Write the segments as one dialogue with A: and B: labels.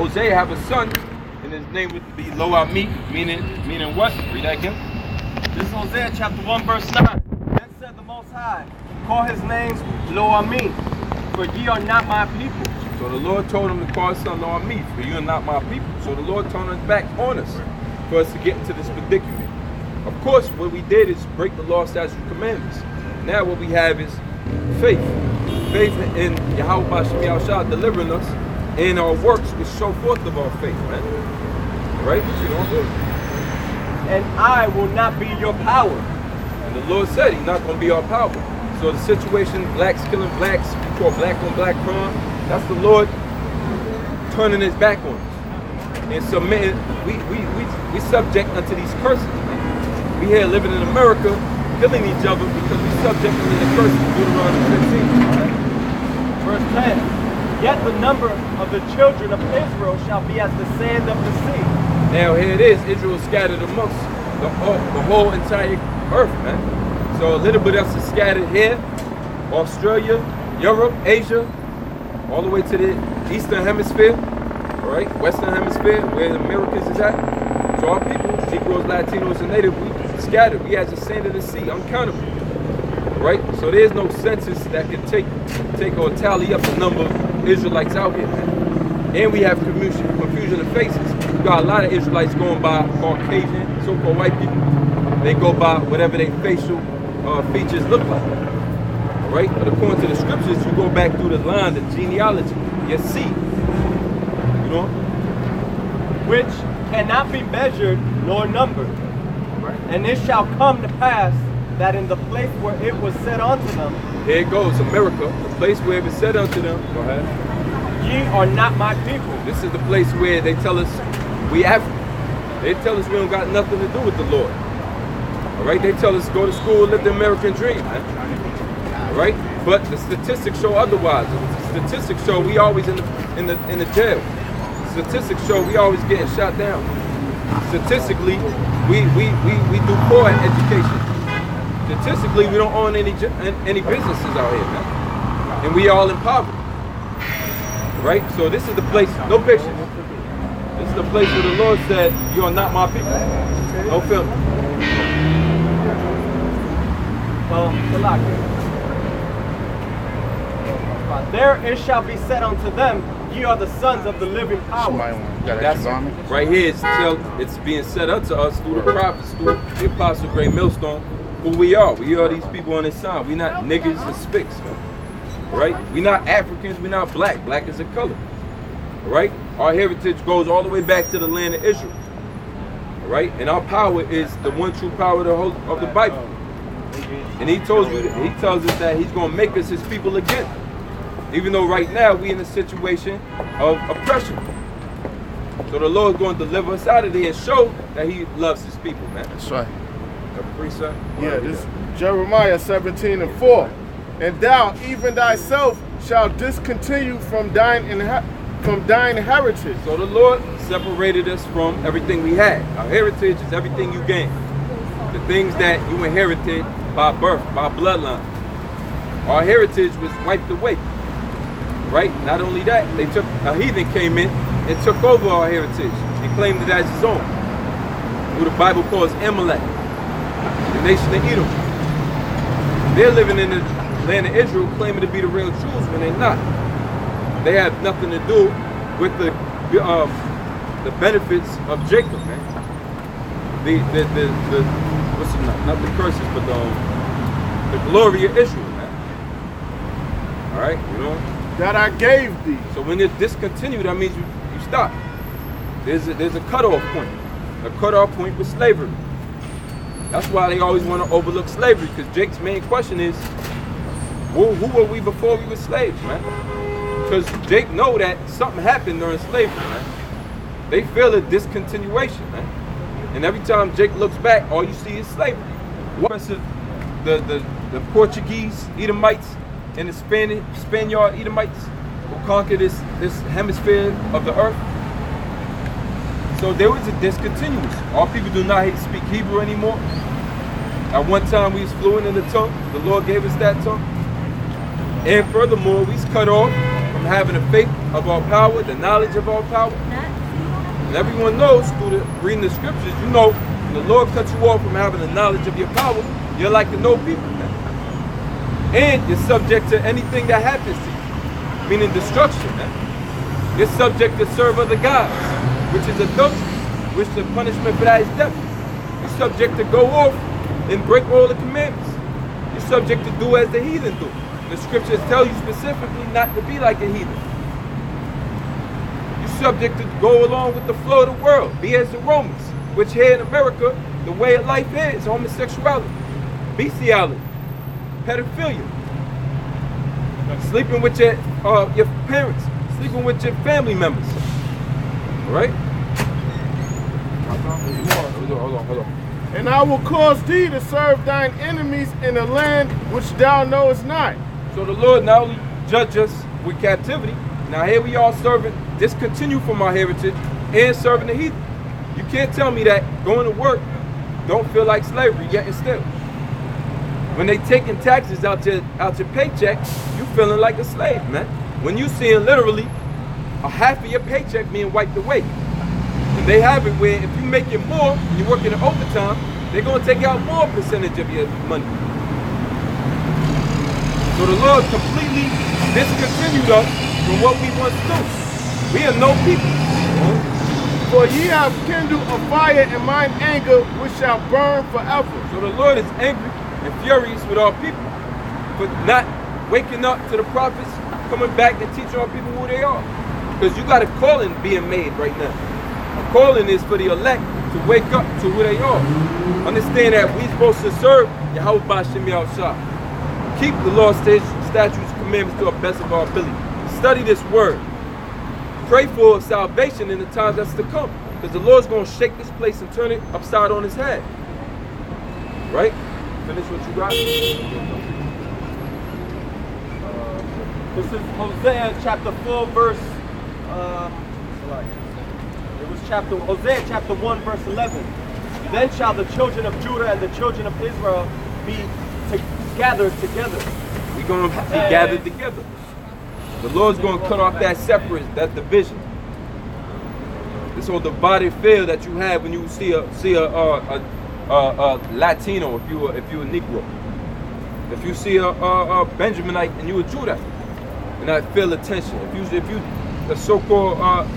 A: Hosea have a son, and his name would be Lo-Ami, meaning what? Read that again.
B: This is Hosea chapter 1, verse 9. Then said the Most High, call his name Lo-Ami, for ye are not my people.
A: So the Lord told him to call his son Lo-Ami, for you are not my people. So the Lord turned his back on us for us to get into this predicament. Of course, what we did is break the law, statutes, and commandments. Now what we have is faith. Faith in Yahweh B'Shem Yahushua delivering us, and our works which show forth of our faith, man. Right? You know?
B: And I will not be your power.
A: And the Lord said he's not going to be our power. So the situation, blacks killing blacks, we call black on black crime, that's the Lord turning his back on us. And submitting, we subject unto these curses. We here living in America, killing each other because we subject unto the curses. Deuteronomy 15.
B: Verse 10. Yet the number of the children of Israel shall be as the sand of the sea.
A: Now here it is, Israel scattered amongst the whole entire earth, man. So a little bit else is scattered here, Australia, Europe, Asia, all the way to the Eastern Hemisphere, all right, Western Hemisphere, where the Americans is at. So our people, Negroes, Latinos, and Native, we scattered. We as the sand of the sea, uncountable, right? So there's no census that can take or tally up the number of Israelites out here, man. And we have confusion of faces. We got a lot of Israelites going by Caucasian, so-called white people. They go by whatever their facial features look like, right? But according to the scriptures, you go back through the line, the genealogy, you see, you know?
B: Which cannot be measured nor numbered. Right. And it shall come to pass that in the place where it was said unto them,
A: here it goes, America, the place where it was said unto them, go ahead.
B: Ye are not my people.
A: This is the place where they tell us we African. They tell us we don't got nothing to do with the Lord. All right, they tell us go to school, live the American dream, man. All right, but the statistics show otherwise. The statistics show we always in the jail. Statistics show we always getting shot down. Statistically, we do poor in education. Statistically, we don't own any businesses out here, man, and we all in poverty. Right? So this is the place, no pictures. This is the place where the Lord said, you are not my people. No film.
B: There it shall be said unto them, ye are the sons of the living power.
A: That's right here, it's being said unto us through the prophets, through the Apostle Great Millstone, who we are. We are these people on this side. We're not niggas and spicks. Right? We're not Africans, we're not black. Black is a color. Right? Our heritage goes all the way back to the land of Israel. Right? And our power is the one true power of the Bible. And he tells us that he's going to make us his people again. Even though right now we're in a situation of oppression. So the Lord's going to deliver us out of there and show that he loves his people, man.
C: That's right.
D: Yeah, this is Jeremiah 17:4. And thou, even thyself, shall discontinue from thine heritage.
A: So the Lord separated us from everything we had. Our heritage is everything you gained. The things that you inherited by birth, by bloodline. Our heritage was wiped away. Right? Not only that, a heathen came in and took over our heritage and claimed it as his own. Who the Bible calls Amalek, the nation of Edom. They're living in the land of Israel, claiming to be the real Jews when they're not. They have nothing to do with the benefits of Jacob, man. What's the name? Not the curses, but the glory of Israel, man. All right, you know.
D: That I gave thee.
A: So when you discontinue, that means you stop. There's a cutoff point. A cutoff point with slavery. That's why they always want to overlook slavery, because Jake's main question is, who were we before we were slaves, man? Because Jake know that something happened during slavery, man. They feel a discontinuation, man. And every time Jake looks back, all you see is slavery. The Portuguese Edomites and the Spaniard Edomites who conquered this hemisphere of the earth. So there was a discontinuous. Our people do not speak Hebrew anymore. At one time we was fluent in the tongue. The Lord gave us that tongue. And furthermore, we was cut off from having the faith of our power, the knowledge of our power. And everyone knows through reading the scriptures, you know, when the Lord cuts you off from having the knowledge of your power, you're like the no people, man. And you're subject to anything that happens to you, meaning destruction, man. You're subject to serve other gods, which is adultery, which the punishment for that is death. You're subject to go off and break all the commandments. You're subject to do as the heathen do. The scriptures tell you specifically not to be like a heathen. You're subject to go along with the flow of the world, be as the Romans, which here in America, the way of life is homosexuality, bestiality, pedophilia, sleeping with your parents, sleeping with your family members. All right? Hold on.
D: And I will cause thee to serve thine enemies in a land which thou knowest not.
A: So the Lord not only judged us with captivity, now here we are serving, discontinue from our heritage and serving the heathen. You can't tell me that going to work don't feel like slavery yet and still. When they taking taxes out your paycheck, you feeling like a slave, man. When you seeing literally a half of your paycheck being wiped away. And they have it where if you making more and you're working overtime, they're gonna take out more percentage of your money. So the Lord completely discontinued us from what we once do. We are no people.
D: For ye have kindled a fire in mine anger, which shall burn forever.
A: So the Lord is angry and furious with our people for not waking up to the prophets, coming back and teaching our people who they are. Because you got a calling being made right now. A calling is for the elect to wake up to who they are. Understand that we're supposed to serve Yahweh B'Shem Yahushua. Keep the law, statutes, commandments to the best of our ability. Study this word. Pray for salvation in the times that's to come. Because the Lord's going to shake this place and turn it upside on his head. Right? Finish what you got.
B: This is Hosea chapter 4 verse, Hosea chapter 1 verse 11. Then shall the children of Judah and the children of Israel be gathered together.
A: We're going to be gathered together. The Lord's going to cut off that separate, that division. This whole divided feel that you have when you see a Latino, if you're a Negro. If you see a Benjaminite and you a Judah, and I feel the tension. If you a so-called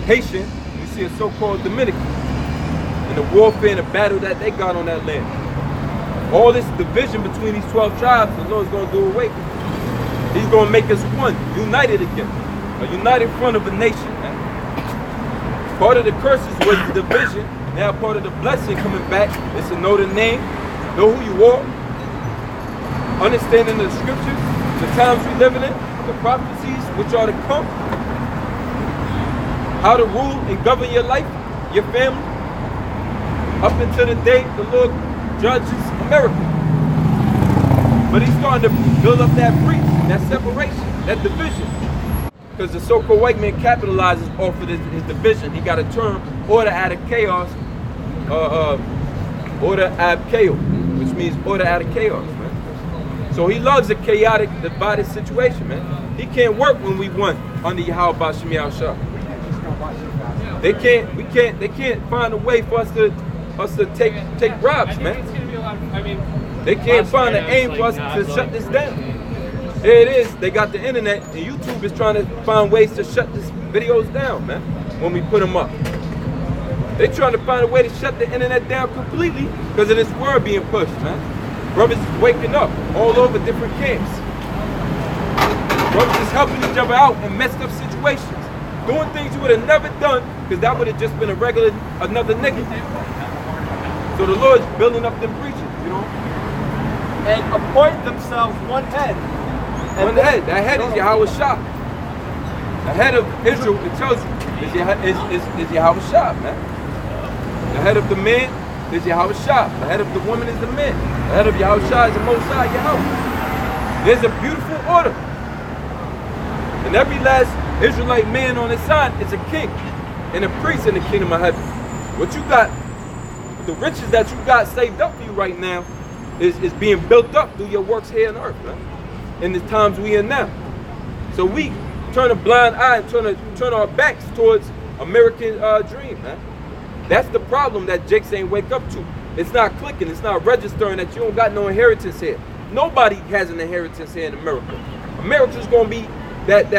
A: Haitian, you see a so-called Dominican, and the warfare and the battle that they got on that land. All this division between these 12 tribes, the Lord's going to do away with. He's going to make us one, united again. A united front of a nation, man. Part of the curses was the division. Now part of the blessing coming back is to know the name, know who you are, understanding the scriptures, the times we living in, the prophecies which are to come, how to rule and govern your life, your family, up until the day the Lord judges America. But he's starting to build up that breach, that separation, that division. Because the so-called white man capitalizes off of his division. He got a term, order out of chaos, order ab chaos, which means order out of chaos, man. So he loves a chaotic, divided situation, man. He can't work when we won under Yahweh B'Shem Yahushua. They can't find a way for us to take bribes, man. They can't find an aim for us to shut this down. There it is. They got the internet, and YouTube is trying to find ways to shut these videos down, man, when we put them up. They're trying to find a way to shut the internet down completely because of this word being pushed, man. Brothers is waking up all over different camps. Brothers is helping each other out in messed up situations. Doing things you would have never done because that would have just been another nigga. So the Lord's building up them preachers, you know?
B: And appoint themselves one head.
A: One head. That head is Yahweh Shah. The head of Israel, it tells you, is Yahweh Shah, man. The head of the man is Yahweh Shah. The head of the woman is the man. The head of Yahweh Shah is the Most High Yahweh. There's a beautiful order. And every last Israelite man on his side is a king and a priest in the kingdom of heaven. What you got, the riches that you got saved up for you right now is being built up through your works here on earth, man. In the times we in now. So we turn a blind eye and turn our backs towards American dream, man. That's the problem that Jakes ain't wake up to. It's not clicking, it's not registering that you don't got no inheritance here. Nobody has an inheritance here in America. America's gonna be that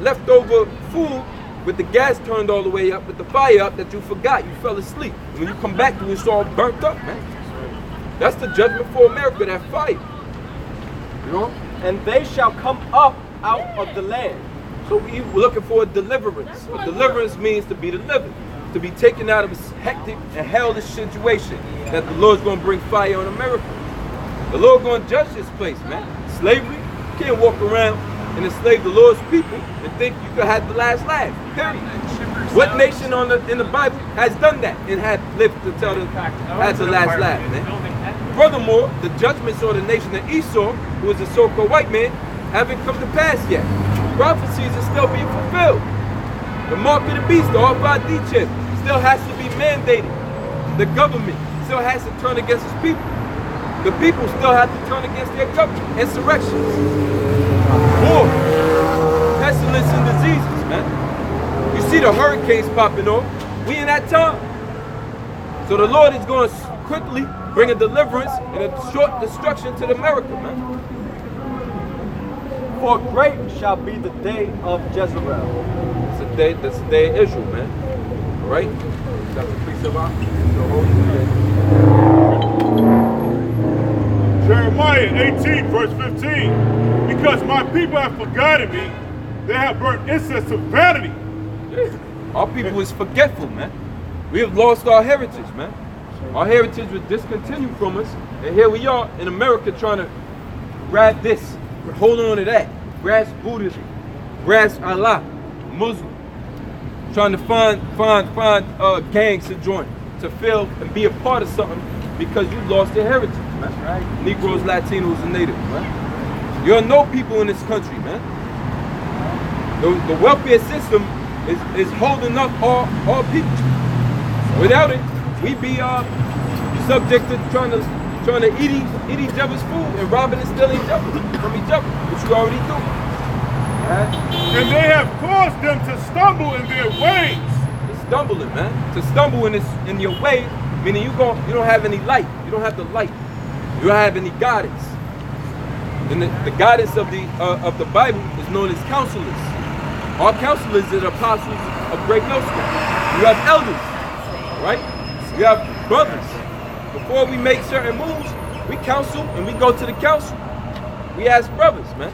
A: leftover food with the gas turned all the way up, with the fire up that you forgot, you fell asleep. When you come back to it, it's all burnt up, man. That's the judgment for America, that fire. You know?
B: And they shall come up out of the land.
A: So we're looking for a deliverance. A deliverance means to be delivered, to be taken out of this hectic and hellish situation that the Lord's going to bring fire on America. The Lord's going to judge this place, man. Slavery, you can't walk around and enslave the Lord's people and think you could have the last laugh, period. What nation in the Bible has done that and had lived to tell the had the last laugh, man? Furthermore, the judgments on the nation of Esau, who is a so-called white man, haven't come to pass yet. Prophecies are still being fulfilled. The mark of the beast, the RFID chip, still has to be mandated. The government still has to turn against its people. The people still have to turn against their government. Insurrections, war, pestilence and diseases, man. You see the hurricanes popping off. We in that time. So the Lord is going to quickly bring a deliverance and a short destruction to America, man.
B: For great shall be the day of Jezreel.
A: That's the day of Israel, man. All right? That's the precept of
D: Jeremiah 18, verse 15. Because my people have forgotten me, they have burnt incense to vanity.
A: Yeah. Our people is forgetful, man. We have lost our heritage, man. Our heritage was discontinued from us, and here we are in America trying to grab this, hold on to that, grasp Buddhism, grasp Allah, Muslim, trying to find gangs to join, to feel and be a part of something because you lost your heritage, man. That's right. Negroes, Latinos, and Natives, man. You're no people in this country, man. The welfare system is holding up all people. Without it, we be subject to trying to eat each other's food and robbing and stealing from each other, which we already do. Right?
D: And they have caused them to stumble in their ways.
A: It's stumbling, man. To stumble in your way, meaning you don't have any light. You don't have the light. You don't have any guidance. And the guidance of the Bible is known as counselors. Our counselors are the apostles of Great Millstone. You have elders, right? We have brothers. Before we make certain moves, we counsel and we go to the council. We ask brothers, man.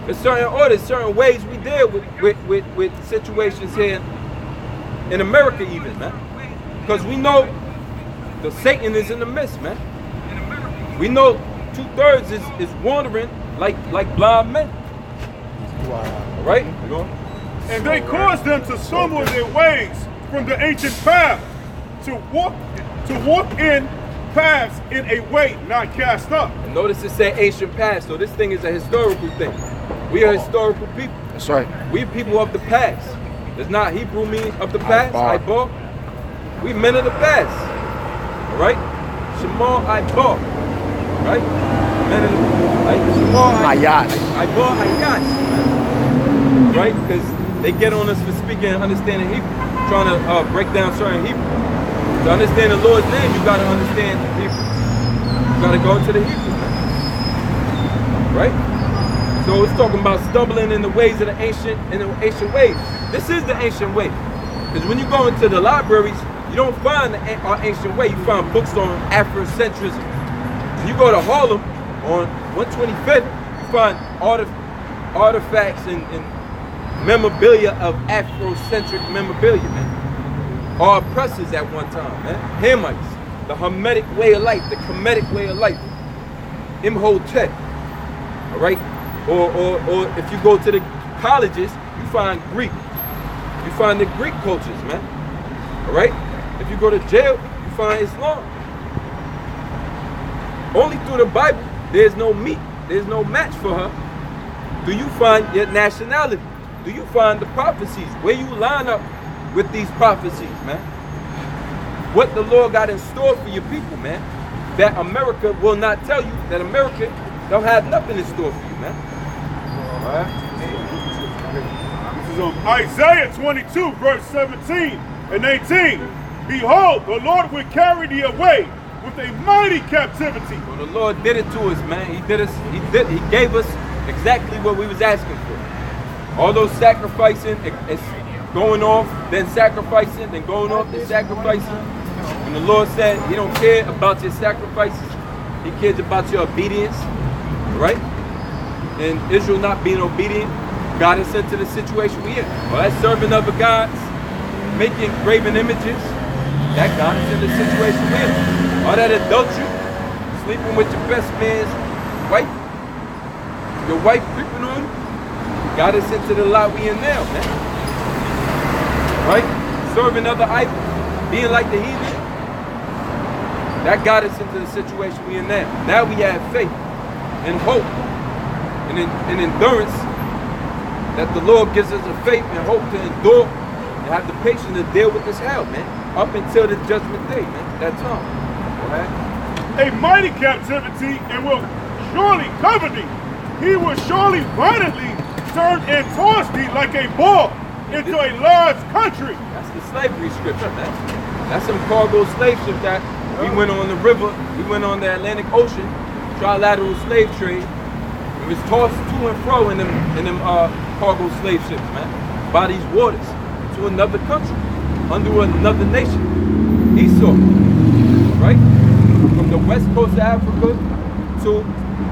A: There's certain orders, certain ways we deal with situations here in America even, man. Because we know the Satan is in the midst, man. We know 2/3 is wandering like blind men. Wow. Right?
D: And they caused them to stumble in their ways from the ancient path, to walk in paths in a way not cast up.
A: And notice it said ancient past, so this thing is a historical thing. We are historical people.
C: That's right.
A: We people of the past. It's not Hebrew meaning of the past, Ibar. We men of the past. All right? Shema Ibar. Right? Men of the Shema Ibar Ayat. Right? Because they get on us for speaking and understanding Hebrew, trying to break down certain Hebrew. To understand the Lord's name, you gotta understand Hebrew. You gotta go into the Hebrew, man. Right? So it's talking about stumbling in the ways of the ancient ways. This is the ancient way. Because when you go into the libraries, you don't find our ancient way. You find books on Afrocentrism. When you go to Harlem on 125th, you find artifacts and memorabilia of Afrocentric memorabilia, man. Our oppressors at one time, man. Hamites, the Hamitic way of life, the Kemetic way of life. Imhotep, all right? Or if you go to the colleges, you find Greek. You find the Greek cultures, man. All right? If you go to jail, you find Islam. Only through the Bible, there's no meat, there's no match for her. Do you find your nationality? Do you find the prophecies? Where you line up with these prophecies, man? What the Lord got in store for your people, man? That America will not tell you, that America don't have nothing in store for you, man.
D: All right. Isaiah 22, verse 17 and 18. Behold, the Lord will carry thee away with a mighty captivity.
A: Well, the Lord did it to us, man. He gave us exactly what we was asking for. All those sacrificing, it's going off, then sacrificing, then going off, then sacrificing. And the Lord said he don't care about your sacrifices. He cares about your obedience, right? And Israel not being obedient got us into the situation we in. Well, that's serving other gods, making graven images, that got us in the situation we in. All that adultery, sleeping with your best man's wife, your wife creeping on you, got us into the lot we in now, man. Right? Serving other idols, being like the heathen. That got us into the situation we in now. Now we have faith and hope and endurance that the Lord gives us a faith and hope to endure and have the patience to deal with this hell, man. Up until the judgment day, man. That time.
D: A mighty captivity and will surely cover thee. He will surely violently turn and toss thee like a ball into a large country.
A: That's the slavery scripture, man. That's some cargo slave ship that we went on the river, we went on the Atlantic Ocean, trilateral slave trade. It was tossed to and fro in them cargo slave ships, man, by these waters to another country, under another nation, Esau, right? From the west coast of Africa to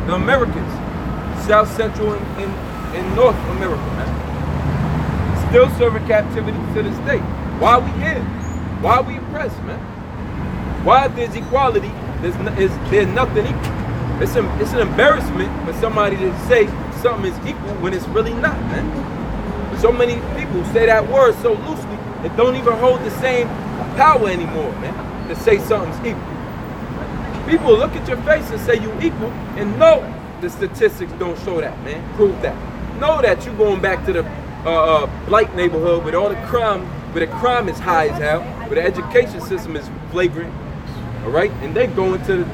A: the Americas, South Central and North America, man. Still serving captivity to this day. Why are we here? Why are we oppressed, man? Why there's equality, there's nothing equal. It's an embarrassment for somebody to say something is equal when it's really not, man. So many people say that word so loosely, it don't even hold the same power anymore, man, to say something's equal. People look at your face and say you equal, and no, the statistics don't show that, man. Prove that. Know that you're going back to the Blight neighborhood with all the crime, where the crime is high as hell, where the education system is flagrant, all right? And they going to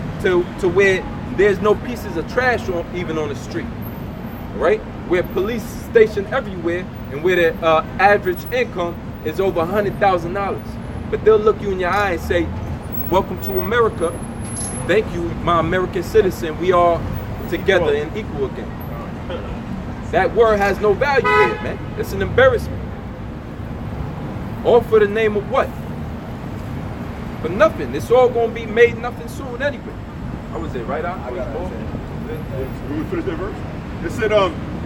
A: where there's no pieces of trash even on the street, all right? Where police stationed everywhere, and where the average income is over $100,000. But they'll look you in your eye and say, welcome to America. Thank you, my American citizen. We are together and equal again. That word has no value here, man. It's an embarrassment. All for the name of what? For nothing. It's all going to be made nothing soon anyway. I was it, right? I was more.
D: Can we finish that verse? It said,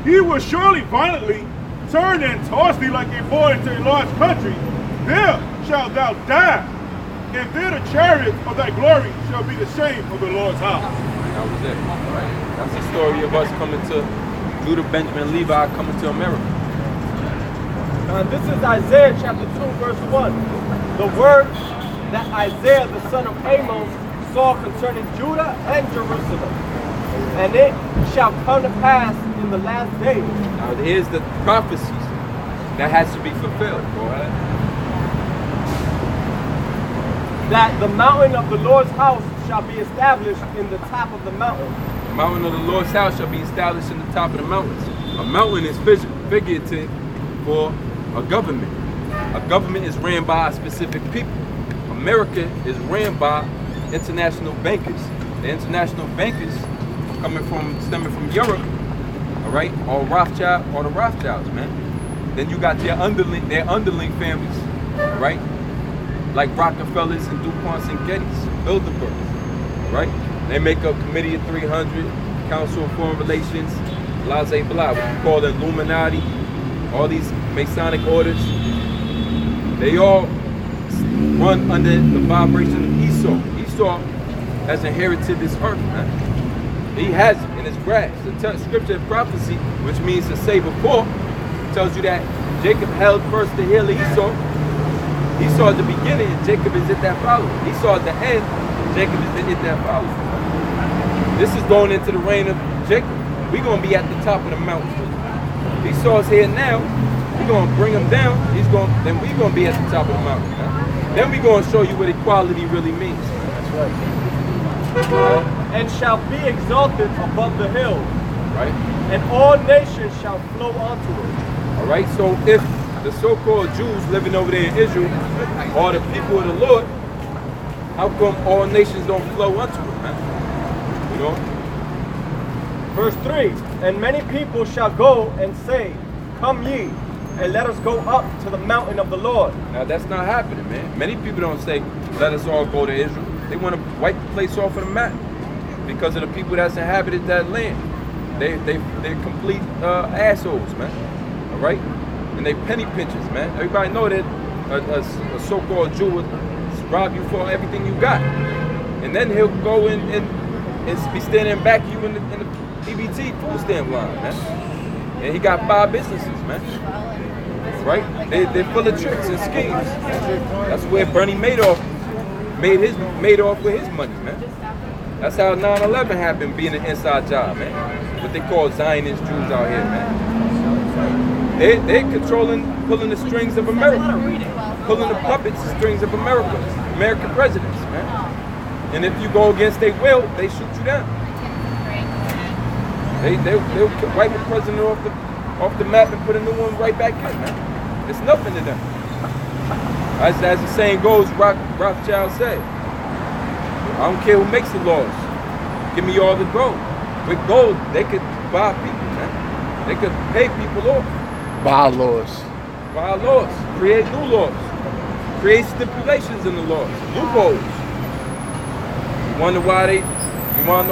D: he will surely violently turn and toss thee like a ball into a large country. There shalt thou die, and there the chariots of thy glory shall be the shame of the Lord's house.
A: That was it. Right? That's the story of us coming to Judah, Benjamin, Levi coming to America.
B: This is Isaiah chapter 2, verse 1. The word that Isaiah, the son of Amos, saw concerning Judah and Jerusalem. And it shall come to pass in the last days.
A: Now here's the prophecies that has to be fulfilled. Go ahead.
B: That the mountain of the Lord's house shall be established in the top of the mountain.
A: The mountain of the Lord's house shall be established in the top of the mountains. A mountain is figurative for a government. A government is ran by a specific people. America is ran by international bankers. The international bankers stemming from Europe, all right, or Rothschild or the Rothschilds, man. Then you got their underling families, right? Like Rockefellers and DuPonts and Gettys, Bilderberg, right? They make up Committee of 300, Council of Foreign Relations, blah, blah, blah. What you call the Illuminati, all these Masonic orders. They all run under the vibration of Esau. Esau has inherited this earth, man. He has it in his grasp. The scripture of prophecy, which means to say before, tells you that Jacob held first the heel of Esau. Esau at the beginning, and Jacob is at that follow. Esau at the end, Jacob is at that follow. This is going into the reign of Jacob. We're going to be at the top of the mountain. Esau's here now. We're going to bring him down. Then we're going to be at the top of the mountain. Right? Then we're going to show you what equality really means.
B: That's right. And shall be exalted above the hills.
A: Right.
B: And all nations shall flow onto it.
A: All right. So if the so-called Jews living over there in Israel are the people of the Lord, how come all nations don't flow unto it, man? You know?
B: Verse 3, and many people shall go and say, come ye, and let us go up to the mountain of the Lord.
A: Now that's not happening, man. Many people don't say, let us all go to Israel. They want to wipe the place off of the map because of the people that's inhabited that land. They're complete assholes, man. All right? And they penny pinchers, man. Everybody know that a so-called Jew would rob you for everything you got. And then he'll go and be standing back you in the EBT food stamp line, man. And he got 5 businesses, man. Right? They're full of tricks and schemes. That's where Bernie Madoff made off with his money, man. That's how 9/11 happened, being an inside job, man. What they call Zionist Jews out here, man. They're pulling the strings of America, pulling the puppets strings of America, American presidents, man. And if you go against their will, they shoot you down. They'll wipe the president off the map and put a new one right back in, man. It's nothing to them. As the saying goes, Rothschild said, I don't care who makes the laws. Give me all the gold. With gold, they could buy people, man. They could pay people off.
C: Buy laws.
A: Buy laws. Create new laws. Create stipulations in the laws. Loopholes. You want to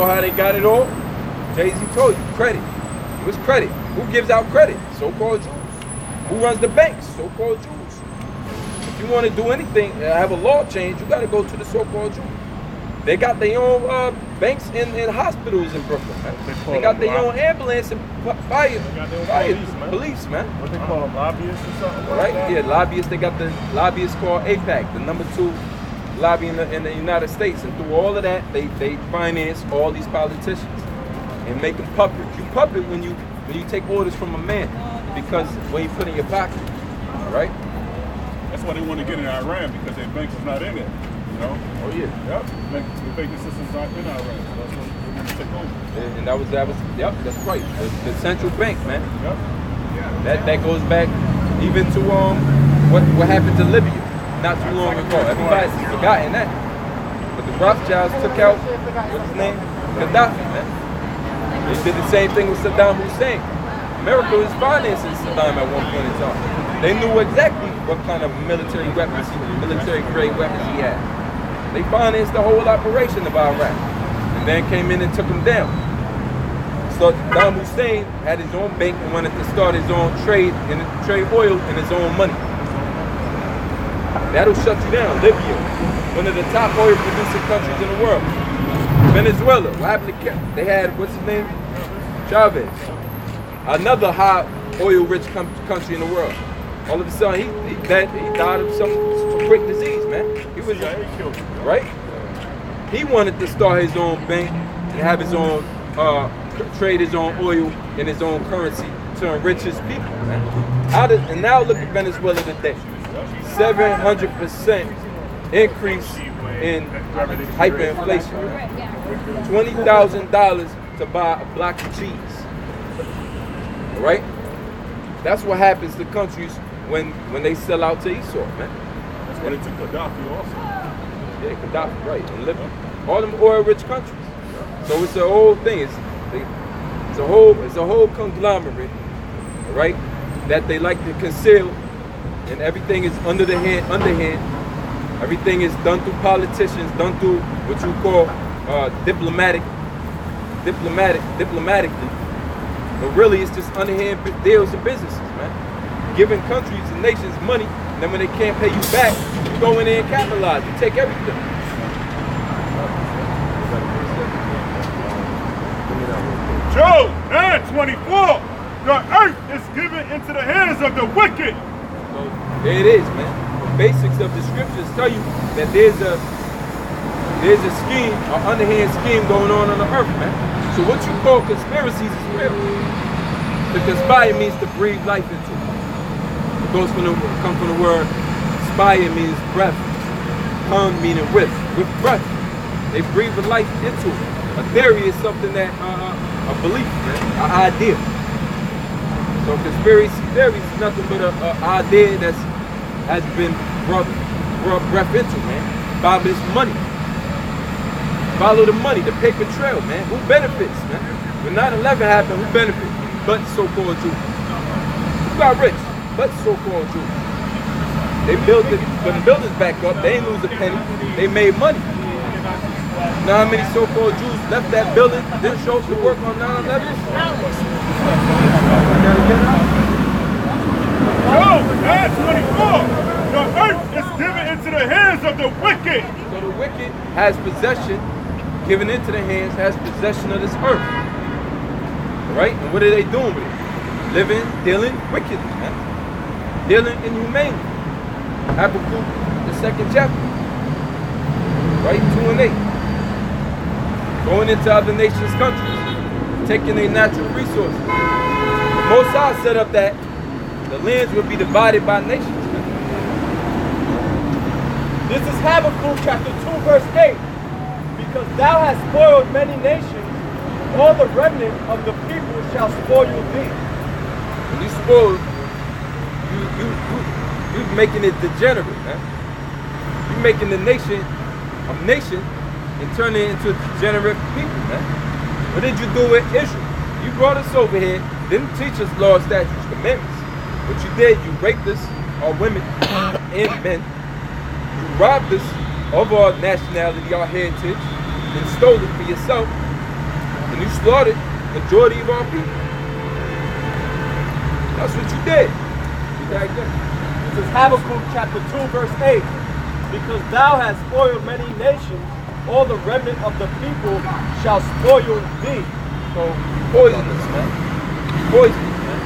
A: know how they got it all? Jay-Z told you, credit. It was credit. Who gives out credit? So-called Jews. Who runs the banks? So-called Jews. If you want to do anything, have a law change, you got to go to the so-called Jews. They got their own banks in hospitals in Brooklyn, man. They got their own ambulance and fire police, man.
D: What they call them, lobbyists or something?
A: Right? Yeah, lobbyists. They got the lobbyists called AIPAC, the #2 lobby in the United States. And through all of that, they finance all these politicians and make them puppets. You puppet when you take orders from a man because when you put in your pocket, right?
D: That's why they want to get in Iran, because their banks is not in it. You know?
A: Oh yeah.
D: Yep. The banking system's not in Iran. So that's what they want to take over.
A: And that was yep, that's right. The central bank, man.
D: Yep.
A: That goes back even to what happened to Libya not too long ago. Everybody's forgotten that. But the Rothschilds took out what's his name? Gaddafi, man. They did the same thing with Saddam Hussein. America was financing Saddam at one point in time. They knew exactly what kind of military grade weapons he had. They financed the whole operation of Iraq, and then came in and took him down. So Saddam Hussein had his own bank and wanted to start his own trade oil in his own money. That'll shut you down. Libya, one of the top oil producing countries in the world. Venezuela, they had, what's his name? Chavez. Another high oil-rich country in the world. All of a sudden, he died of some quick disease, man. He was right. He wanted to start his own bank and have his own trade his own oil in his own currency to enrich his people, man. And now look at Venezuela today. 700% increase in hyperinflation. $20,000 to buy a block of cheese. All right? That's what happens to countries when they sell out to Esau, man.
D: That's why they took Gaddafi also.
A: Yeah, Gaddafi, right, in Libya. All them oil-rich countries. So it's a whole thing. It's a whole conglomerate, right? That they like to conceal, and everything is underhand. Everything is done through politicians, done through what you call diplomatically. But really, it's just underhand deals and businesses, man. Giving countries and nations money, and then when they can't pay you back, you go in there and capitalize. You take everything.
D: Job 9:24. The earth is given into the hands of the wicked.
A: So there it is, man. The basics of the scriptures tell you that there's a scheme, an underhand scheme going on the earth, man. So what you call conspiracies is real. To conspire means to breathe life into it. It comes from the word spire means breath. Hum meaning with breath. They breathe the life into it. A theory is something that a belief, man, an idea. So conspiracy theory is nothing but an idea that has been brought breath into, man, by this money. Follow the money, the paper trail, man. Who benefits, man? When 9/11 happened, who benefits? But so-called Jews. Who got rich? But so-called Jews. They built it, when the buildings back up, they ain't lose a penny. They made money. Know how many so-called Jews left that building, didn't show up to work on 9/11?
D: No, that's 24. The earth is given into the hands of the wicked.
A: So the wicked has possession, given into the hands, has possession of this earth. All right? And what are they doing with it? Living, dealing wickedly, man. Dealing inhumanely. Habakkuk, the 2nd chapter. Right? 2 and 8. Going into other nations' countries, taking their natural resources. The Most High set up that the lands would be divided by nations.
B: This is Habakkuk chapter 2 verse 8. Because thou hast spoiled many nations, all the remnant of the people shall spoil thee.
A: When you spoil, you making it degenerate, man. You making the nation a nation and turning it into a degenerate people, man. What did you do with Israel? You brought us over here, didn't teach us laws, statutes, commandments. What you did, you raped us, our women and men. You robbed us of our nationality, our heritage, and stole it for yourself. And you slaughtered the majority of our people. That's what you did.
B: This is Habakkuk chapter 2 verse 8. Because thou hast spoiled many nations, all the remnant of the people shall spoil thee.
A: So poisonous, man. Poisonous, man.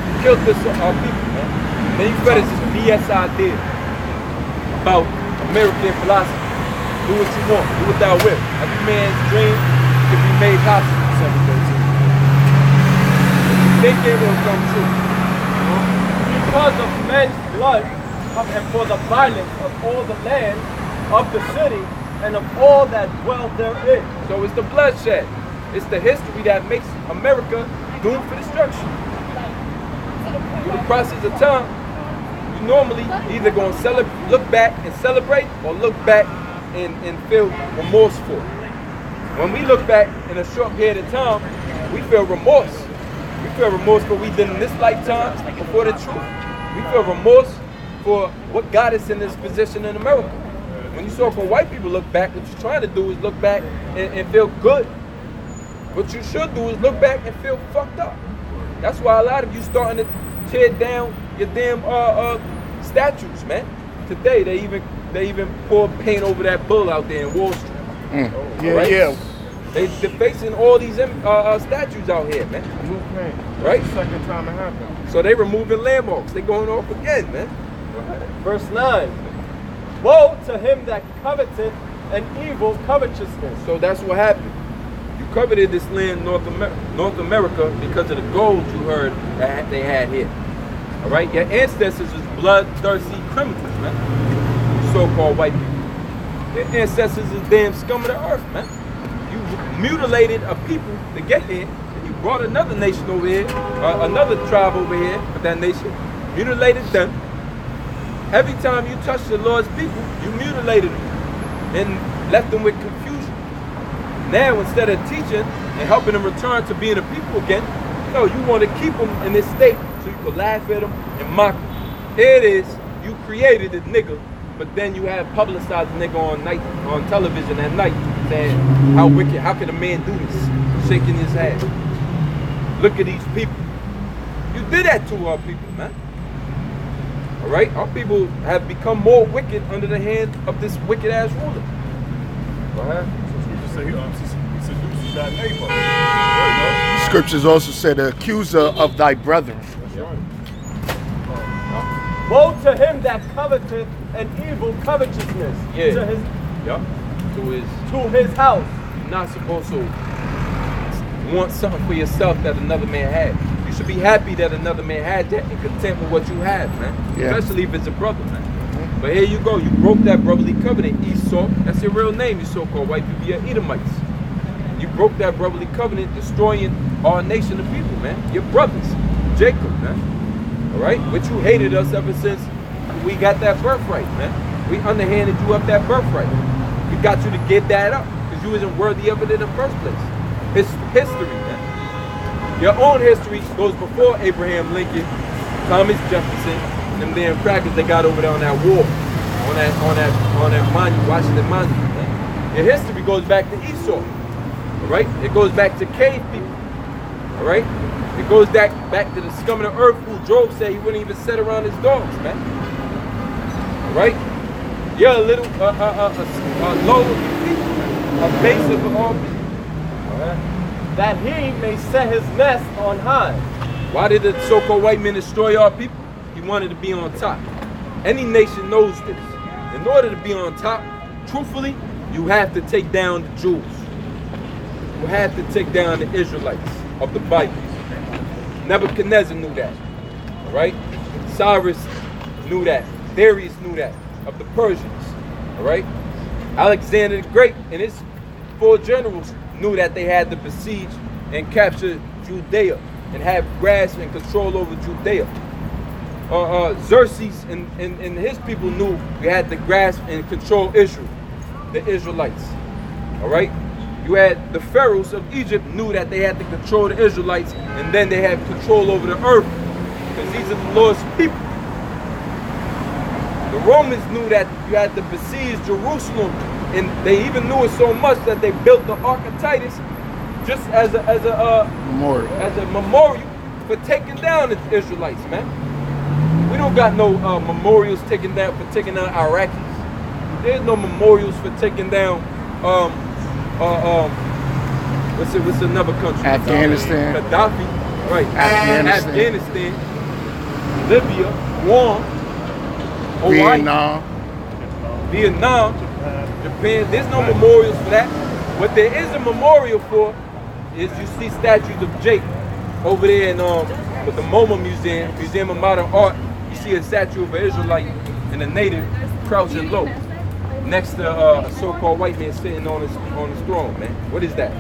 A: You killed this our people, man. Then you fed us this BS idea about American philosophy. Do what you want, do what thou wilt. Every man's dream can be made possible. 7:13. If you think it will come true.
B: Because of men's blood and for the violence of all the land of the city and of all that dwell therein.
A: So it's the bloodshed. It's the history that makes America doomed for destruction. Through the process of time, you normally either going to look back and celebrate or look back and feel remorseful. When we look back in a short period of time, we feel remorse. We feel remorse for what we did in this lifetime before the truth. We feel remorse for what got us in this position in America. When you so-called white people look back, what you're trying to do is look back and feel good. What you should do is look back and feel fucked up. That's why a lot of you starting to tear down your damn statues, man. Today they even pour paint over that bull out there in Wall Street.
D: Yeah.
A: They're facing all these statues out here, man. Right?
D: Second time it happened.
A: So they removing landmarks. They going off again, man.
B: Verse 9. Woe to him that coveteth an evil covetousness.
A: So that's what happened. You coveted this land, North America, because of the gold you heard that they had here. All right? Your ancestors was bloodthirsty criminals, man. You so-called white people. Your ancestors is damn scum of the earth, man. You mutilated a people to get here, and you brought another nation over here, another tribe over here of that nation, mutilated them. Every time you touched the Lord's people, you mutilated them and left them with confusion. Now, instead of teaching and helping them return to being a people again, no, you want to keep them in this state so you can laugh at them and mock them. Here it is, you created a nigga, but then you have publicized the nigga on television at night saying, how wicked, how can a man do this? Shaking his head. Look at these people. You did that to our people, man. All right, our people have become more wicked under the hand of this wicked ass ruler. Go ahead.
C: Scriptures also said, the accuser of thy brethren.
B: Woe to him that coveteth an evil covetousness to his house.
A: You're not supposed to want something for yourself that another man had. You should be happy that another man had that and content with what you have, man. Yeah. Especially if it's a brother, man. But here you go, you broke that brotherly covenant, Esau. That's your real name, you so-called white people. You're Edomites. You broke that brotherly covenant, destroying our nation of people, man. Your brothers. Jacob, man. All right? But you hated us ever since we got that birthright, man. We underhanded you up that birthright. We got you to give that up because you wasn't worthy of it in the first place. It's history, man. Your own history goes before Abraham Lincoln, Thomas Jefferson, and them damn crackers they got over there on that wall, on that monument, Washington Monument, man. Your history goes back to Esau, all right? It goes back to cave people, all right? It goes back to the scum of the earth who Job said he wouldn't even sit around his dogs, man. All right? You're a little low of the people, a base of all people. All right?
B: That he may set his nest on high.
A: Why did the so-called white men destroy our people? He wanted to be on top. Any nation knows this. In order to be on top, truthfully, you have to take down the Jews. You have to take down the Israelites of the Bible. Nebuchadnezzar knew that, all right? Cyrus knew that. Darius knew that, of the Persians, all right? Alexander the Great and his 4 generals knew that they had to besiege and capture Judea and have grasp and control over Judea. Xerxes and his people knew we had to grasp and control Israel, the Israelites, all right? You had the pharaohs of Egypt knew that they had to control the Israelites, and then they had control over the earth, because these are the Lord's people. The Romans knew that you had to besiege Jerusalem, and they even knew it so much that they built the Ark of Titus just as a memorial for taking down the Israelites, man. We don't got no memorials for taking down Iraqis. There's no memorials for taking down what's another country?
C: Afghanistan.
A: Gaddafi, right? Afghanistan, Libya, Guam, Hawaii, Vietnam, Japan. There's no memorials for that. What there is a memorial for is you see statues of Jake over there in with the MoMA Museum of Modern Art. You see a statue of an Israelite and a native crouching low next to a so-called white man sitting on his throne, man. What is that?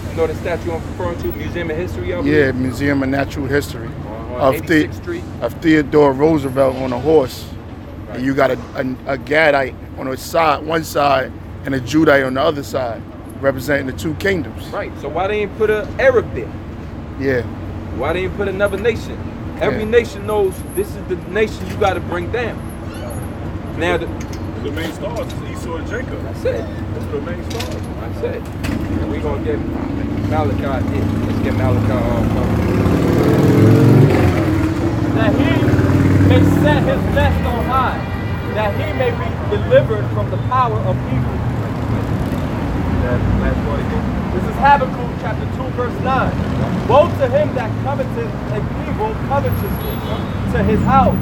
A: You know the statue I'm referring to? Museum of History?
C: Yeah, Museum of Natural History
A: on 86th Street.
C: Of Theodore Roosevelt on a horse. Right. And you got a Gadite on one side, and a Judite on the other side, representing the 2 kingdoms.
A: Right. So why they ain't put an Arab there?
C: Yeah.
A: Why they ain't put another nation? Every nation knows this is the nation you got to bring down. Now the
D: main stars is Esau and Jacob.
A: That's it.
D: Those are the main stars.
A: That's it. And we're going to get Malachi in. Let's get Malachi
B: That he may set his nest on high, that he may be delivered from the power of evil.
A: last part again.
B: This is Habakkuk chapter 2 verse 9. Woe to him that coveteth an evil covetously to his house,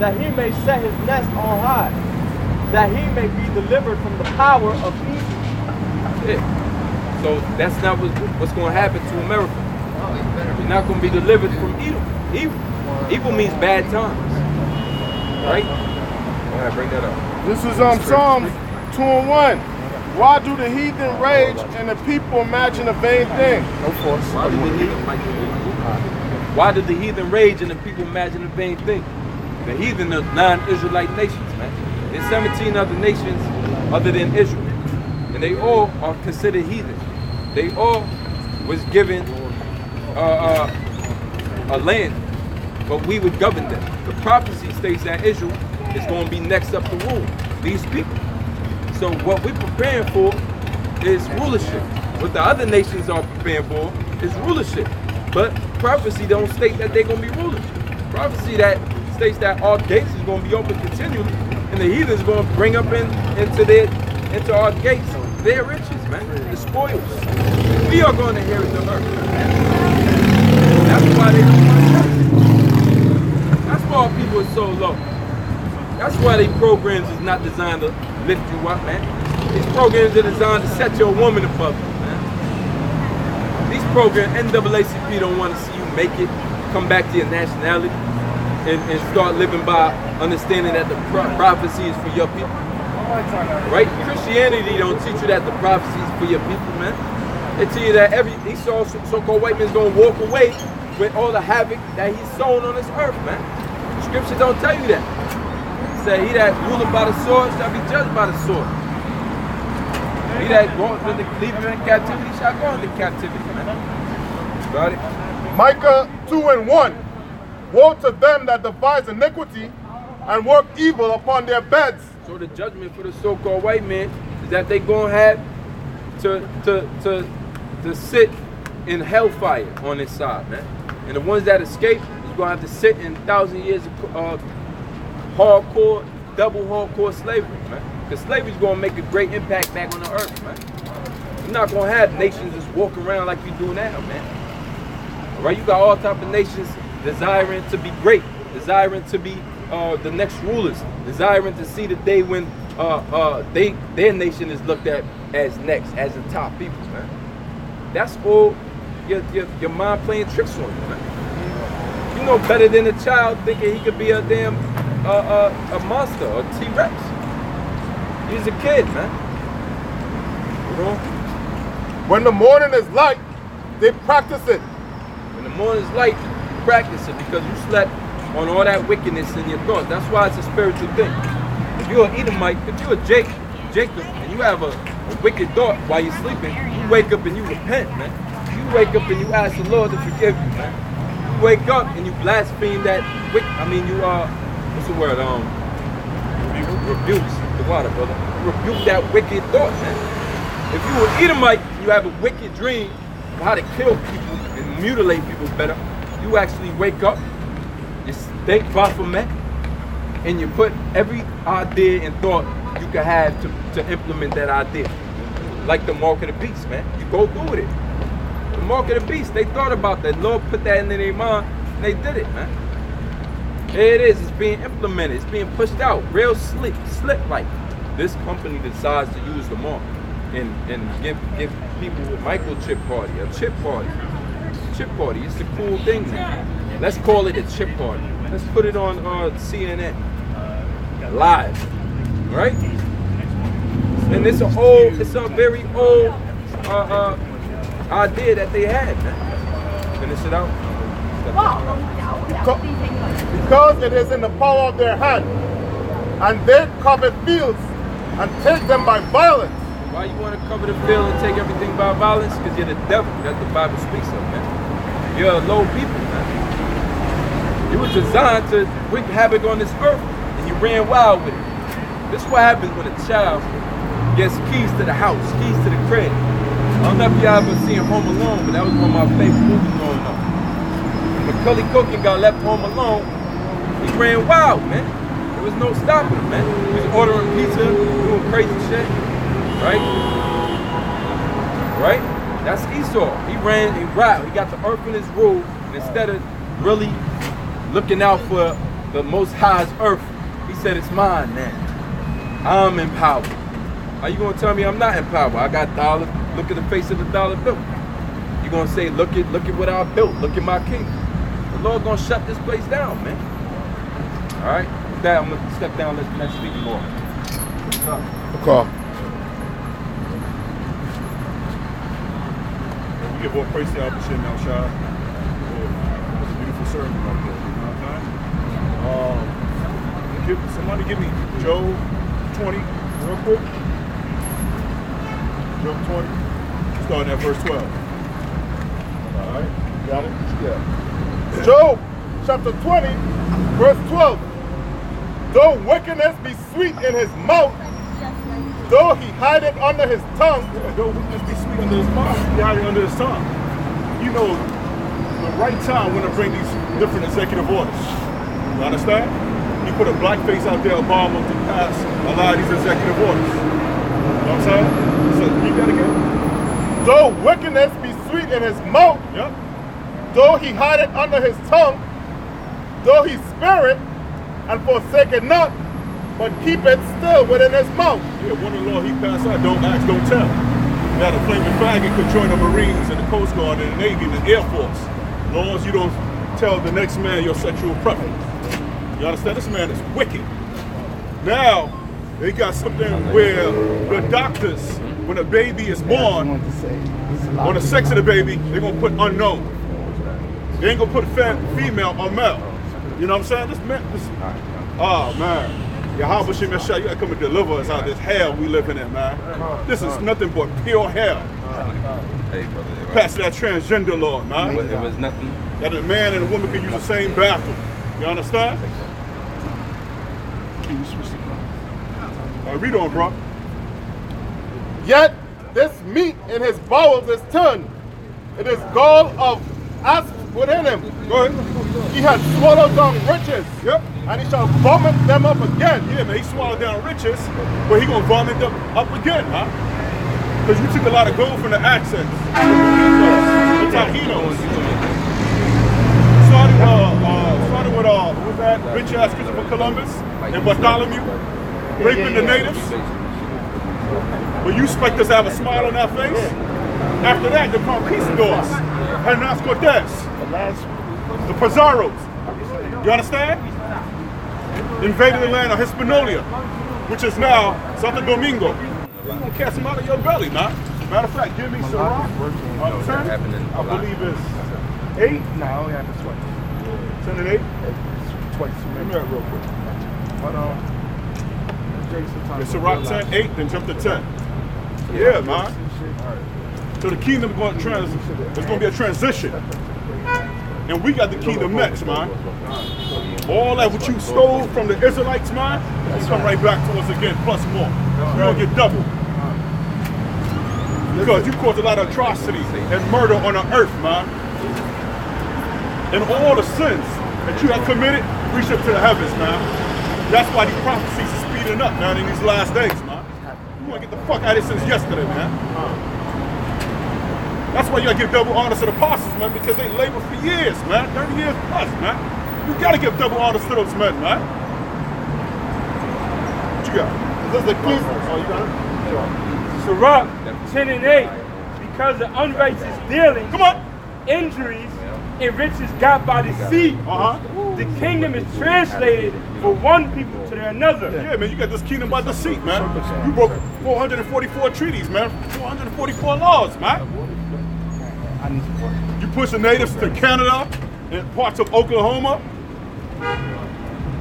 B: that he may set his nest on high, that he may be delivered from the power of evil.
A: Yeah. So that's not what's going to happen to America. You're not going to be delivered from evil. Evil means bad times. Right? Go ahead, bring that up.
E: This is Psalms 2:1. Why do the heathen rage and the people imagine a vain thing?
C: No force.
A: Why did the heathen rage and the people imagine a vain thing? The heathen are non-Israelite nations, man. There's 17 other nations other than Israel. And they all are considered heathen. They all was given a land, but we would govern them. The prophecy states that Israel is going to be next up to rule these people. So what we're preparing for is rulership. What the other nations are preparing for is rulership. But prophecy don't state that they're going to be rulers. Prophecy that states that our gates is going to be open continually, and the heathens going to bring up into our gates their riches, man, the spoils. We are going to inherit the earth. That's why they don't want to touch it. That's why our people are so low. That's why these programs is not designed to lift you up, man. These programs are designed to set your woman above you, man. These programs, NAACP don't want to see you make it, come back to your nationality, and start living by understanding that the prophecy is for your people. Right? Christianity don't teach you that the prophecy is for your people, man. They tell you that every so-called white man's gonna walk away with all the havoc that he's sown on this earth, man. Scripture don't tell you that. It say, he that ruleth by the sword shall be judged by the sword. He that leaveth in captivity shall go into captivity, man. Got it?
E: Micah 2:1. Woe to them that devise iniquity and work evil upon their beds.
A: So the judgment for the so-called white man is that they gonna have to sit in hellfire on this side, man. And the ones that escape is gonna have to sit in 1,000 years of hardcore, double hardcore slavery, man. Because slavery is gonna make a great impact back on the earth, man. You're not gonna have nations just walk around like you do now, man. All right, you got all type of nations desiring to be great, desiring to be the next rulers, desiring to see the day when their nation is looked at as next, as the top people, man. That's all your mind playing tricks on you, man. You know better than a child thinking he could be a damn a monster or T-Rex. He's a kid, man. You know?
E: When the morning is light, they practice it.
A: When the morning is light, you practice it because you slept on all that wickedness in your thoughts. That's why it's a spiritual thing. If you're an Edomite, if you're a Jacob, and you have a wicked thought while you're sleeping, you wake up and you repent, man. You wake up and you ask the Lord to forgive you, man. You wake up and you blaspheme that what's the word? Rebukes the water, brother. Rebuke that wicked thought, man. If you were Edomite, you have a wicked dream of how to kill people and mutilate people better. You actually wake up, you think Baphomet, and you put every idea and thought you could have to implement that idea. Like the mark of the beast, man. You go through with it. The mark of the beast, they thought about that. Lord put that in their mind, and they did it, man. There it is, it's being implemented, it's being pushed out, real slick like. This company decides to use the mark and give people a microchip party, a chip party. Chip party, it's a cool thing now. Let's call it a chip party. Let's put it on CNN live, right? And it's a very old idea that they had, man. Finish it out.
E: Because it is in the power of their hand, and they covet fields and take them by violence.
A: Why you want to cover the field and take everything by violence? Because you're the devil that the Bible speaks of, man. You're a low people, man. You were designed to wreak havoc on this earth, and you ran wild with it. This is what happens when a child gets keys to the house, keys to the crib. I don't know if y'all ever seen Home Alone, but that was one of my favorite movies growing up. When Macaulay Culkin got left home alone, he ran wild, man. There was no stopping him, man. He was ordering pizza, doing crazy shit, right? Right? That's Esau. He ran and wild. He got the earth in his rule, and instead of really looking out for the Most High's earth, he said, it's mine now. I'm in power. How you gonna tell me I'm not in power? I got dollar. Look at the face of the dollar bill. You gonna say, look at what I built. Look at my kingdom. The Lord gonna shut this place down, man. All right. With that, I'm gonna step down. Let's speak more.
E: Okay.
D: We give all praise to Al Bashir now, Shah. It's a beautiful sermon right there. You know what I'm saying? Somebody give me Job 20 real quick. Job 20. Starting at verse 12. All right. Got it? Yeah.
E: Job chapter 20, verse 12. Though wickedness be sweet in his mouth, though he hide it under his tongue.
D: Yeah, though wickedness be sweet under his mouth, he hide it under his tongue. You know, the right time when to bring these different executive orders. You understand? He put a black face out there, Obama, to pass a lot of these executive orders. You know what I'm saying? So, read that again.
E: Though wickedness be sweet in his mouth,
D: Yep.
E: though he hide it under his tongue, though he spare it and forsake it not, but keep it still within his mouth.
D: Yeah, one of the law he passed out, don't ask, don't tell. Now the flaming faggot could join the Marines and the Coast Guard and the Navy and the Air Force. As long as you don't tell the next man your sexual preference. You understand? This man is wicked. Now, they got something where the doctors, when a baby is born, on the sex of the baby, they're going to put unknown. They ain't gonna put female or male. You know what I'm saying? This man, oh man. Yahweh Shem Yeshua, you gotta come and deliver us out of this hell we living in, man. This is nothing but pure hell.
A: Hey, brother.
D: Pass that transgender law, man.
A: It was nothing.
D: That a man and a woman can use the same bathroom. You understand? Read on, bro.
E: Yet this meat in his bowels is turned. It is gall of asp within him.
D: Go ahead.
E: He has swallowed down riches.
D: Yep.
E: And he shall vomit them up again.
D: Yeah, man, he swallowed down riches, but he gonna vomit them up again, huh? Because you took a lot of gold from the accents. The Tahinos. Started with what was that? Rich ass Christopher Columbus and Bartholomew raping the natives. But you expect us to have a smile on our face? After that, the conquistadors, Hernández Cortés, the Pizarros. You understand? Invaded the land of Hispaniola, which is now Santo Domingo. You're gonna cast them out of your belly, man. Matter of fact, give me some rock. 10, I believe it's 8.
C: No, I only have this twice.
D: 10 and 8?
C: Twice.
D: Give me that real quick.
C: But
D: It's a rock 10, 8, then jump to 10. Yeah, man. So the kingdom is going to there's going to be a transition. And we got the kingdom next, man. All that what you stole from the Israelites, man, it's come right back to us again, plus more. We're going to get double. Because you caused a lot of atrocity and murder on the earth, man. And all the sins that you have committed, reach up to the heavens, man. That's why these prophecies are speeding up, man, in these last days, man. You want to get the fuck out of it since yesterday, man. That's why you gotta give double honors to the apostles, man, because they labored for years, man, 30 years plus, man. You gotta give double honors to those men, man. What you got? This is the clean. Oh, you got it?
B: Sirach 10 and 8. Because of unrighteous dealings,
D: Come on.
B: injuries, and riches got by deceit, the kingdom is translated from one people to another.
D: Yeah, man, you got this kingdom by deceit, man. You broke 444 treaties, man. 444 laws, man. You push the natives to Canada and parts of Oklahoma.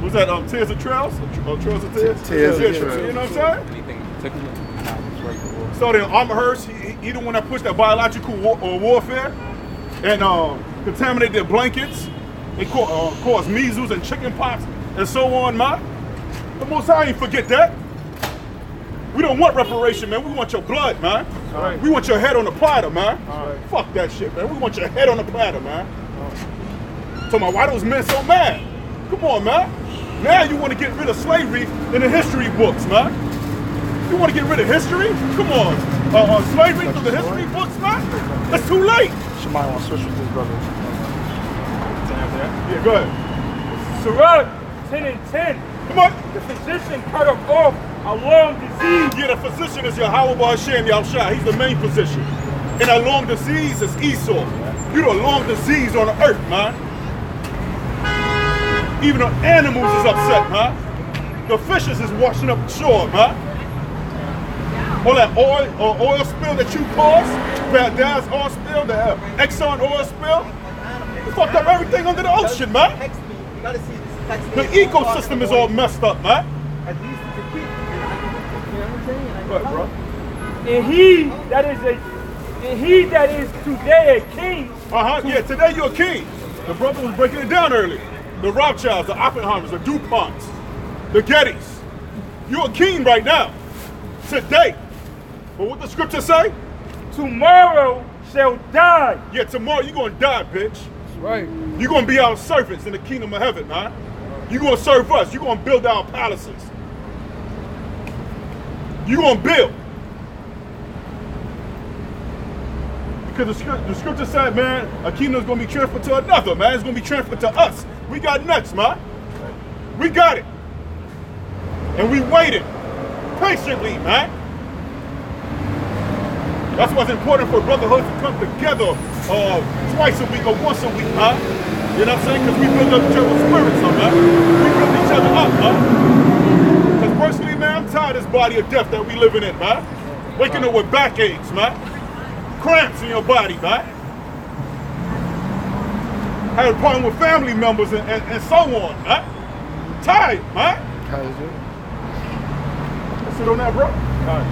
D: Was that Tears of Trails? Trails of Tears?
C: Tears of
D: You
C: Trails.
D: know what I'm saying?
A: Anything particular?
D: Started in Amherst, he the one that pushed that biological warfare and contaminated their blankets. They caused measles and chicken pox and so on, man. The Most High ain't forget that. We don't want reparation, man. We want your blood, man.
B: Right.
D: We want your head on the platter, man. Fuck that shit, man. We want your head on the platter, man. Talking about why those men so mad? Come on, man. Now you want to get rid of slavery in the history books, man. You want to get rid of history? Come on. Slavery from the history books, man? That's too late.
C: Somebody want to switch with his brother.
D: Yeah, go ahead.
B: Sirach 10 and 10.
D: Come on.
B: The physician cut off a long disease.
D: Yeah, the physician is Yahweh Hashem Yahushua. He's the main physician. And that long disease is Esau. You the long disease on the earth, man. Even the animals is upset, man. The fishes is washing up the shore, man. All that oil spill that you caused, that Dad's oil spill, the Exxon oil spill, it fucked up everything under the ocean, man. The ecosystem is all messed up, man. Go ahead, bro.
B: And he that is today a king.
D: Yeah, today you're a king. The brother was breaking it down earlier. The Rothschilds, the Oppenheimers, the DuPonts, the Gettys. You're a king right now. Today. But what the scripture say?
B: Tomorrow shall die.
D: Yeah, tomorrow you're gonna die, bitch.
C: That's right.
D: You're gonna be our servants in the kingdom of heaven, man. You're gonna serve us. You're gonna build our palaces. You're gonna build. Because the scripture said, man, a kingdom is gonna be transferred to another, man. It's gonna be transferred to us. We got nuts, man. We got it. And we waited patiently, man. That's why it's important for brotherhood to come together twice a week or once a week, huh? You know what I'm saying? Because we build up each other's spirits, huh, man? We build each other up, huh? Because personally, man, I'm tired of this body of death that we living in, man. Waking up with backaches, man. Cramps in your body, man. had a problem with family members and so on, man. Tired, man. Sit on that, bro. All right.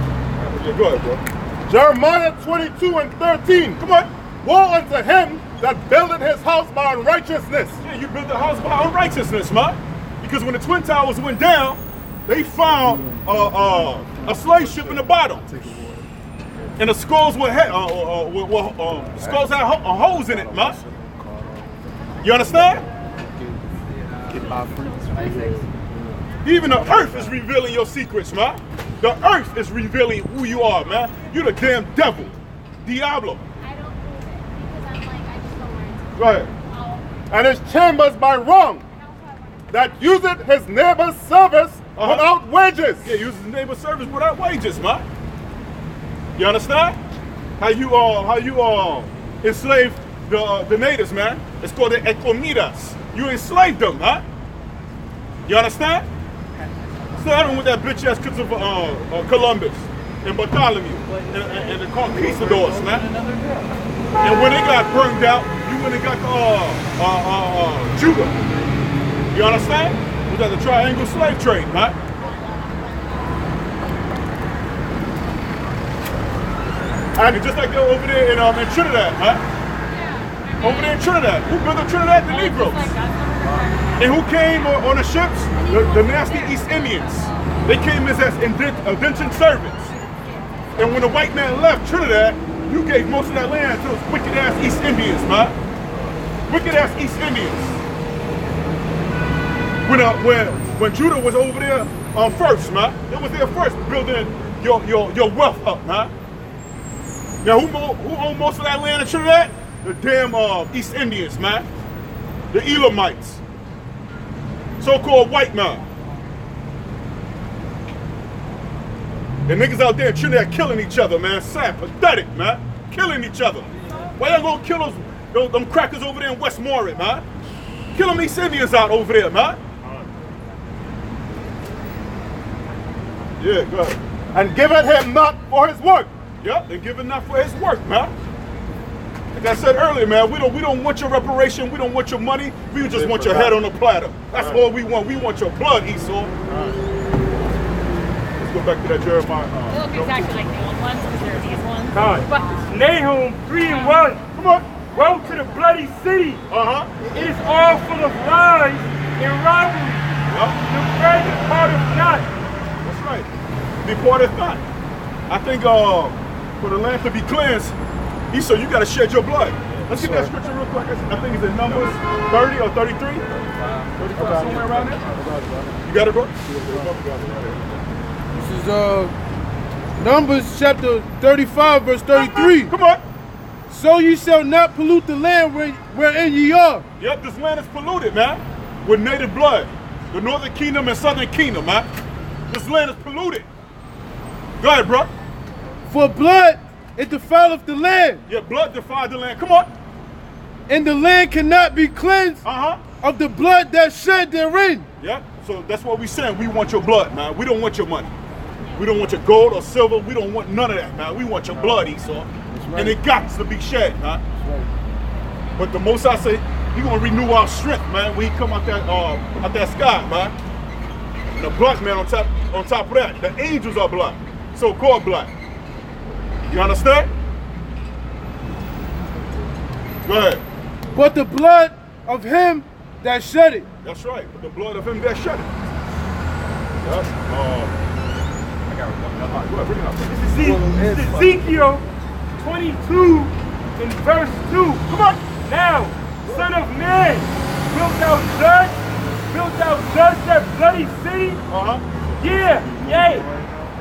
D: Yeah, go ahead, bro.
E: Jeremiah 22:13.
D: Come on.
E: Woe unto him that buildeth his house by unrighteousness.
D: Yeah, you built the house by unrighteousness, man. Because when the Twin Towers went down, they found a slave ship in the bottom. And the skulls skulls had holes in it, man. You understand? Even the earth is revealing your secrets, man. The earth is revealing who you are, man. You're the damn devil. Diablo.
F: I don't prove it because I'm like, I just don't learn.
E: Go ahead. And his chambers by wrong, that useth his neighbor's service without wages.
D: Yeah, uses his neighbor's service without wages, man. You understand? How you enslave the natives, man. It's called the ecomidas. You enslaved them, huh? You understand? Starting with that bitch ass Christopher Columbus and Bartholomew and the conquistadors, man. And when they got burned out, you went and got Judah. You understand? Was that the triangle slave trade, man? And just like they're over there in Trinidad, huh? Over there in Trinidad. Who built the Trinidad? The Negroes. And who came on the ships? The nasty East Indians. They came as indentured servants. And when the white man left Trinidad, you gave most of that land to those wicked ass East Indians, man. Wicked ass East Indians. When Judah was over there first, man. They was there first, building your wealth up, man. Now who owned most of that land in Trinidad? The damn East Indians, man. The Elamites. So-called white man. The niggas out there in Trinidad killing each other, man. Sad, pathetic, man. Killing each other. Why y'all gonna kill them crackers over there in Westmoreland, man? Kill them East Indians out over there, man. Yeah, go ahead.
E: And giveth him not for his work.
D: Yep, and giving not for his work, man. Like I said earlier, man, we don't want your reparation, we don't want your money, we just want your head on a platter. That's all we want. We want your blood, Esau. Let's go back to that Jeremiah.
G: They look exactly like the old ones, because they're these ones.
B: But Nahum 3:1.
D: Come on.
B: Woe to the bloody city. It is all full of lies and robbery.
D: Yep.
B: The bread departeth not.
D: That's right. Departeth not. I think for the land to be cleansed, Esau, you got to shed your blood. Let's get that scripture real quick. I think it's in Numbers 30 or 33. 35, somewhere around there. You got it, bro?
H: This is Numbers chapter 35, verse 33.
D: Come on.
H: So ye shall not pollute the land wherein ye are.
D: Yep, this land is polluted, man, with native blood. The northern kingdom and southern kingdom, man. This land is polluted. Go ahead, bro.
H: For blood it defileth the land.
D: Yeah, blood defiled the land. Come on.
H: And the land cannot be cleansed of the blood that shed therein.
D: Yeah, so that's what we saying. We want your blood, man. We don't want your money. We don't want your gold or silver. We don't want none of that, man. We want your blood, Esau. Right. And it got to be shed, man. Right. But the Most I say, He gonna renew our strength, man, when He come out that sky, man. And the blood, man, on top of that, the angels are blood, so-called blood. You understand? Go ahead.
H: But the blood of him that shed it.
D: That's right. But the blood of him that shed it. Yes. I got it. Go ahead, bring it up.
B: This is Ezekiel 22 in verse 2. Come on. Now, Son of man, wilt thou judge that bloody city? Yeah, yea.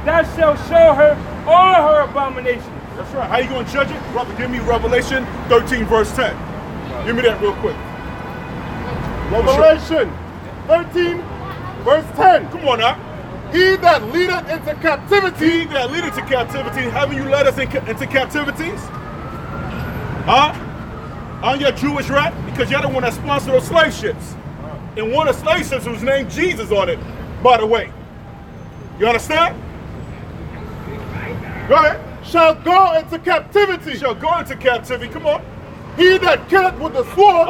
B: Thou shalt show her all her abominations.
D: That's right. How you going to judge it? Brother, give me Revelation 13, verse 10. Give me that real quick.
E: Revelation 13, verse 10.
D: Come on now.
E: He that leadeth into captivity.
D: He that leadeth into captivity. Haven't you led us into captivities? On your Jewish rat? Because you're the one that sponsored those slave ships. And one of the slave ships was named Jesus on it, by the way. You understand? Go ahead.
E: Shall go into captivity.
D: Shall go into captivity. Come on.
E: He that killeth with the sword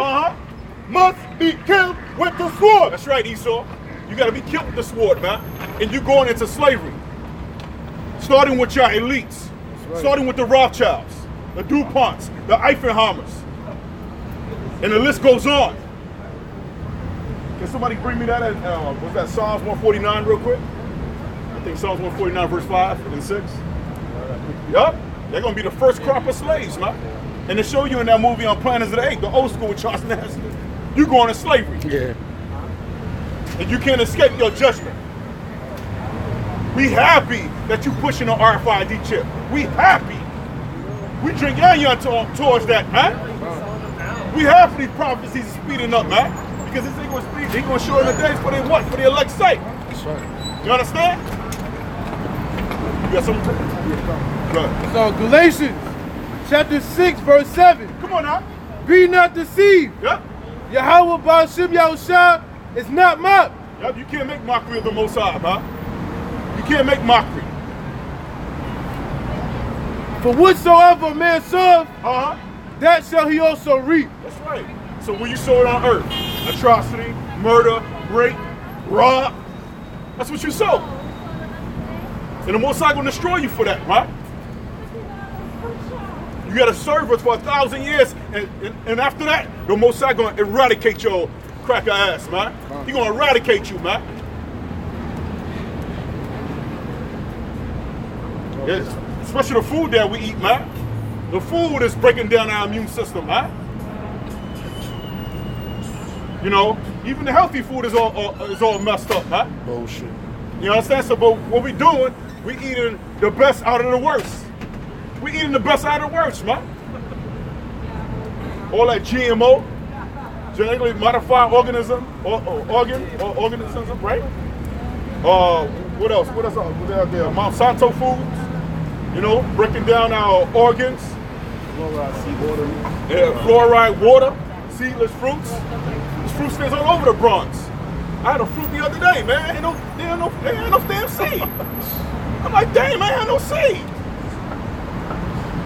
E: must be killed with the sword.
D: That's right, Esau. You got to be killed with the sword, man. And you're going into slavery. Starting with your elites. Starting with the Rothschilds, the DuPonts, the Eifenheimers. And the list goes on. Can somebody bring me that? Was that Psalms 149 real quick? I think Psalms 149 verse 5 and 6. Yup. They're going to be the first crop of slaves, man. And they show you in that movie on Planet of the Apes, the old school with Charles Neston. You're going to slavery.
C: Yeah.
D: And you can't escape your judgment. We happy that you pushing an RFID chip. We happy. We drink yan towards that, man. We happy these prophecies are speeding up, man. Because this ain't going to speed. They're going to show in the days for their what? For their elect's sake.
C: That's right.
D: You understand? You got something? Good.
H: So Galatians chapter 6 verse 7.
D: Come on now.
H: Be not deceived.
D: Yep.
H: Yahweh Ba'ashem Yahushua is not mocked.
D: Yep. You can't make mockery of the Most High, man. You can't make mockery.
H: For whatsoever a man soweth, that shall he also reap.
D: That's right. So when you sow it on earth, atrocity, murder, rape, rob, that's what you sow. And the Most High gonna destroy you for that, right? You gotta serve us for 1,000 years, and after that, the Most High gonna eradicate your cracker ass, man. He gonna eradicate you, man. Yes, especially the food that we eat, man. The food is breaking down our immune system, man. You know, even the healthy food is all messed up, man.
C: Bullshit.
D: You understand? So, but what we doing, we eating the best out of the worst. We eating the best out of the worst, man. All that GMO, genetically modified organisms, right? What else? What else? What out there? Monsanto foods. You know, breaking down our organs.
E: Fluoride, seawater.
D: Yeah, fluoride water, seedless fruits. There's fruit stands all over the Bronx. I had a fruit the other day, man. They had no damn seed. I'm like, damn, man, I had no seed.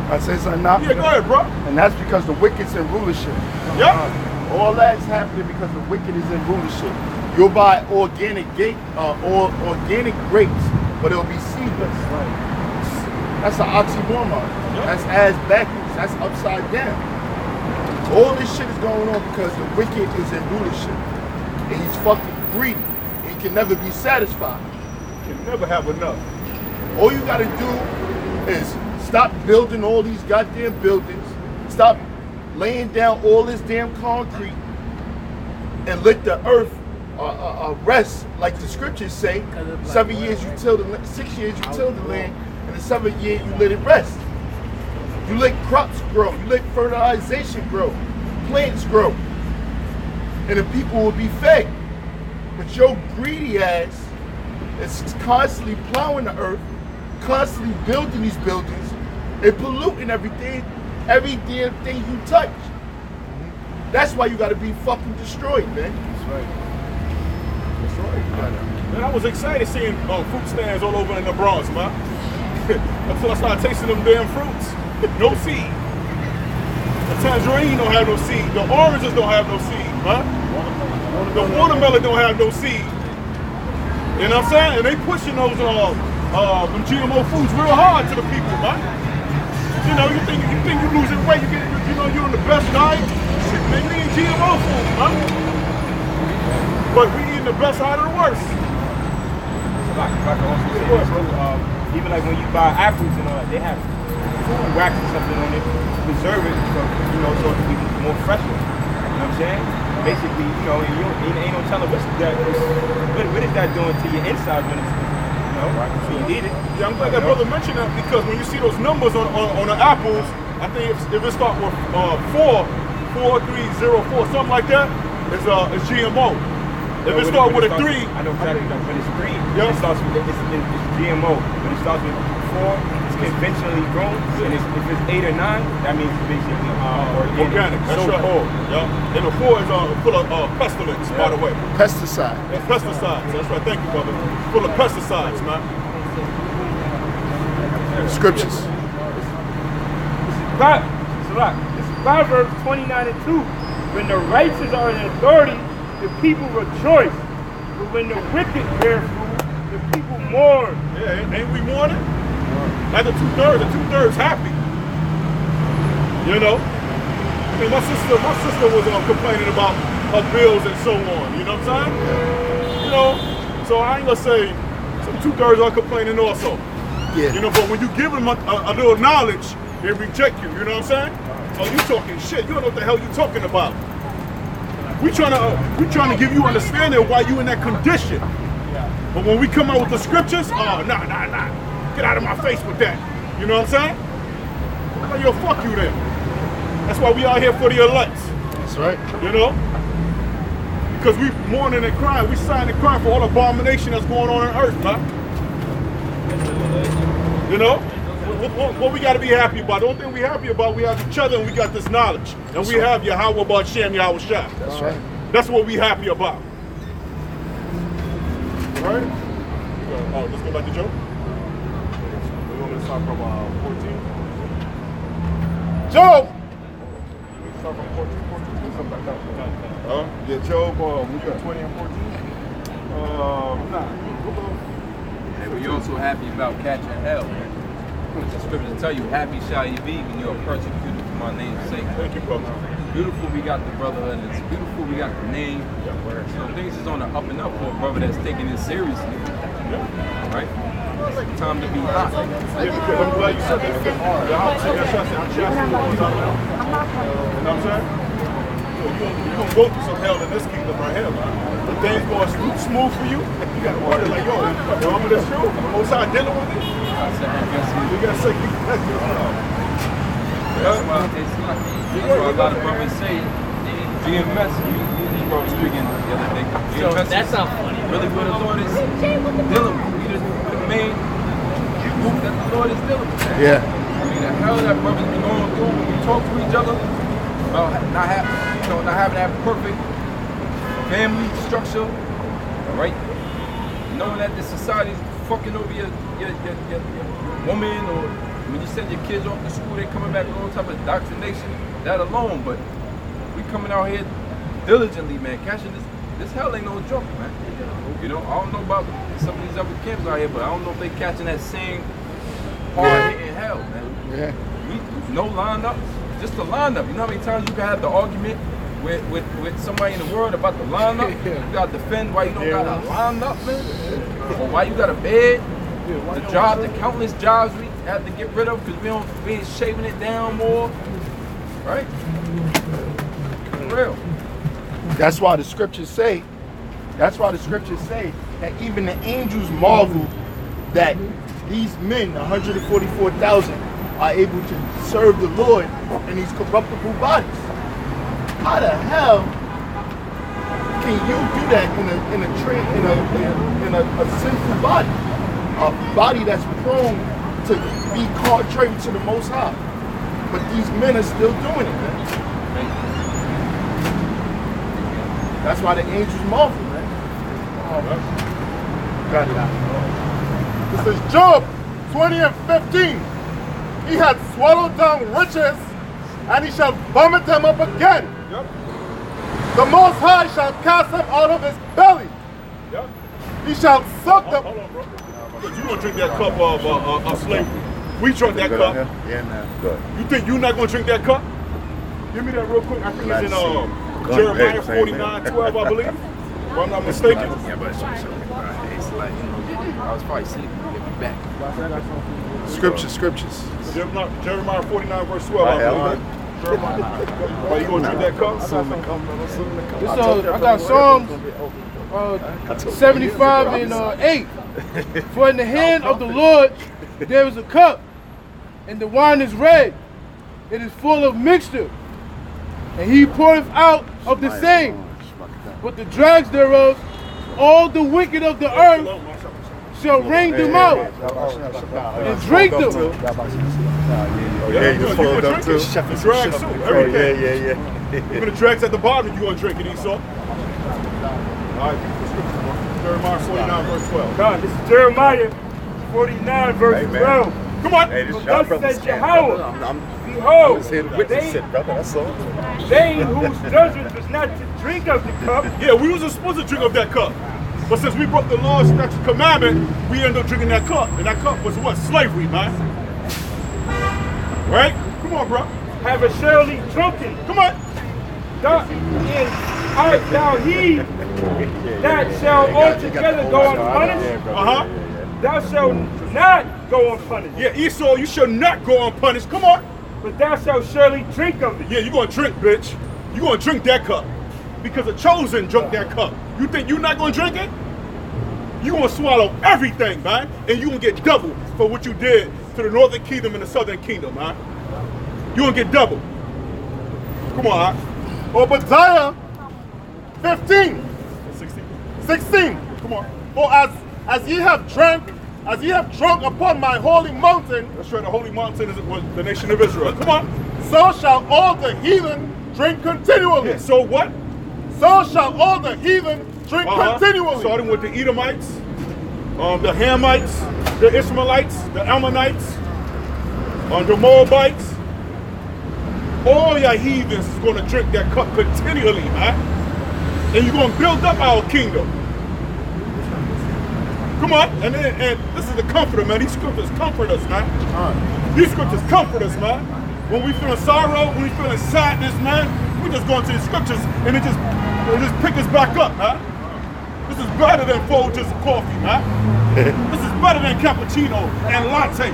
C: I say something now?
D: Yeah, go ahead, bro.
C: And that's because the wicked's in rulership.
D: Yep.
C: All that's happening because the wicked is in rulership. You'll buy organic grapes, but it'll be seedless. Right. That's an oxymoron. Yep. That's ass backwards. That's upside down. All this shit is going on because the wicked is in rulership. And he's fucking greedy. He can never be satisfied.
D: You can never have enough.
C: All you gotta do is stop building all these goddamn buildings. Stop laying down all this damn concrete and let the earth rest, like the scriptures say. 7 years you till the land, 6 years you till the land, and the 7th year you let it rest. You let crops grow, you let fertilization grow, plants grow, and the people will be fed. But your greedy ass is constantly plowing the earth, constantly building these buildings, and polluting everything, every damn thing you touch. That's why you gotta be fucking destroyed, man.
D: That's right. That's right. Man, I was excited seeing fruit stands all over in the Bronx, man. Until I started tasting them damn fruits. No seed. The tangerine don't have no seed. The oranges don't have no seed, man. The watermelon don't have no seed. You know what I'm saying? And they pushing those them GMO foods real hard to the people, man. You know, you think you losing weight, you're on the best diet. Man, you eat GMO food, man. But we eating the best out of the worst.
B: Like also say, even like when you buy apples and all that, they have food wax or something on it to preserve it, so so it can be more fresher. You know what I'm saying? Basically, ain't no telling what is that doing to your inside when it's so you eat it.
D: Yeah, I'm glad that brother mentioned that, because when you see those numbers on the apples, I think if it starts with 4304, something like that, it's GMO. If it starts with a 3,
B: I know exactly. When it's green, it starts with it's GMO. When it starts with 4, it's conventionally grown. And if it's 8 or 9, that means it's basically
D: organic. That's
B: so
D: right. Yeah. And the 4 is full of pestilence, by the way.
C: Pesticide.
D: It's pesticides. That's right. Thank you, brother. Full of pesticides, man.
C: Scriptures.
B: This is Proverbs 29:2.
D: When the righteous are in authority, the people rejoice. But when the wicked bear fruit, the people mourn. Yeah, ain't we mourning? Like the two-thirds happy. You know? I mean, my sister was complaining about her bills and so on. You know what I'm saying? You know? So I ain't gonna say some two-thirds are complaining also. Yeah. You know, but when you give them a little knowledge, they reject you. You know what I'm saying? Oh, you talking shit. You don't know what the hell you talking about. We trying to give you understanding of why you in that condition. But when we come out with the scriptures, oh, nah. Get out of my face with that. You know what I'm saying? Well, yo, fuck you then. That's why we out here for the elects.
C: That's right.
D: You know? Because we mourning and crying. We sighing and crying for all the abomination that's going on earth, man. You know? What we got to be happy about? The only thing we happy about, we have each other and we got this knowledge. And we have Yahweh B'Shem, Yahweh Shah.
C: That's right.
D: That's what we happy about. All right? Oh, let's go back to Joe. We want to start from 14.
E: Job.
D: We start from 14. Come back up.
E: Yeah, Job, we got 20 and 14.
D: Nah.
A: And we also happy about catching hell, man. The scriptures tell you, happy shall you be when you are persecuted for my name's sake.
D: Thank you, brother.
A: Beautiful, we got the brotherhood. It's beautiful, we got the name. So things is on the up and up for a brother that's taking it seriously. Right? It's time to be hot.
D: Yeah, because I'm glad you said that. You know what I'm saying? You're going to go through some hell in this kingdom right here, man. The things going smooth for you. You got to wonder like, yo, remember this true? The Most High dealing with it? You got to say,
A: that's why a lot of brothers say GMS, he wrote speaking the other day.
G: So that's not funny.
A: Really what the Lord is dealing with. We just the main group that the Lord is dealing with.
C: Yeah.
A: I mean, the hell that brothers be going through when we talk to each other about not having that perfect family structure, right? Knowing that the society is fucking over your woman, or when you send your kids off to school, they coming back with all type of indoctrination, that alone. But we coming out here diligently, man, catching this hell ain't no joke, man. You know, I don't know about some of these other camps out here, but I don't know if they catching that same hard-hitting hell, man.
C: Yeah.
A: We no lineup, just the lineup. You know how many times you can have the argument with somebody in the world about the lineup? You gotta defend why you don't got a lineup, man, or why you got a bed. The job, the countless jobs we have to get rid of because we ain't shaving it down more, right? For real.
C: That's why the scriptures say that even the angels marvel that these men, 144,000, are able to serve the Lord in these corruptible bodies. How the hell can you do that in a sinful body? A body that's prone to be contrary to the Most High. But these men are still doing it, man. That's why the angels marvel, man. Got it out.
E: This is Job 20 and 15. He had swallowed down riches, and he shall vomit them up again.
D: Yep.
E: The Most High shall cast them out of his belly.
D: Yep.
E: He shall suck them.
D: Hold on, bro. You gonna drink that cup of slavery? We drunk that cup.
C: Yeah, man. Good.
D: You think you're not gonna drink that cup? Give me that real quick. I think it's in Jeremiah 49:12, I believe. If I'm not mistaken.
A: Yeah, but it's like, I was probably sleeping. Get me back.
C: Scriptures.
D: Jeremiah 49 verse 12, I believe. Are you gonna drink that cup?
H: I got Psalms 75 and 8. For in the hand of the Lord there is a cup, and the wine is red. It is full of mixture, and he poureth out of the same. But the dregs thereof, all the wicked of the earth shall wring them out and drink them.
E: Yeah, you just followed up too.
D: The dregs too, everything. Yeah. Even the dregs at the bottom, you gonna drink it, Esau. All right, Jeremiah 49 verse 12.
E: God, this is Jeremiah 49 verse 12.
D: Come on.
E: Hey, this
B: But
E: y'all
B: thus
E: brothers
B: says
E: can't,
B: Yahweh,
E: brother. I'm
B: behold,
E: just here to witness it, brother. That's all.
B: they whose judgment was not to drink of the cup,
D: Yeah, we wasn't supposed to drink of that cup. But since we broke the law, statute, commandment, we ended up drinking that cup. And that cup was what? Slavery, man. Right? Come on, bro.
B: have surely drunken.
D: Come on.
B: And art thou he that shall altogether go unpunished?
D: Uh-huh.
B: Thou shalt not go unpunished,
D: Yeah, Esau, you shall not go unpunished. Come on.
B: but thou shalt surely drink of it.
D: Yeah, you're going to drink, bitch. You're going to drink that cup. Because a chosen drank that cup. You think you're not going to drink it? You're going to swallow everything, man. And you're going to get double for what you did to the northern kingdom and the southern kingdom, man. You're going to get double. Come on, huh?
E: Obadiah 15,
D: 16.
E: Come on. For as ye have drunk upon my holy mountain,
D: That's right, the holy mountain is the nation of Israel. Come on.
E: so shall all the heathen drink continually.
D: Yeah, so what?
E: So shall all the heathen drink continually.
D: Starting with the Edomites, the Hamites, the Ishmaelites, the Ammonites, the Moabites. All your heathens is going to drink that cup continually, man. And you're going to build up our kingdom. Come on. And this is the comforter, man. These scriptures comfort us, man. These scriptures comfort us, man. When we feeling sorrow, when we feeling sadness, man, we just go into the scriptures and it just pick us back up, man. This is better than Folgers coffee, man. This is better than cappuccino and latte.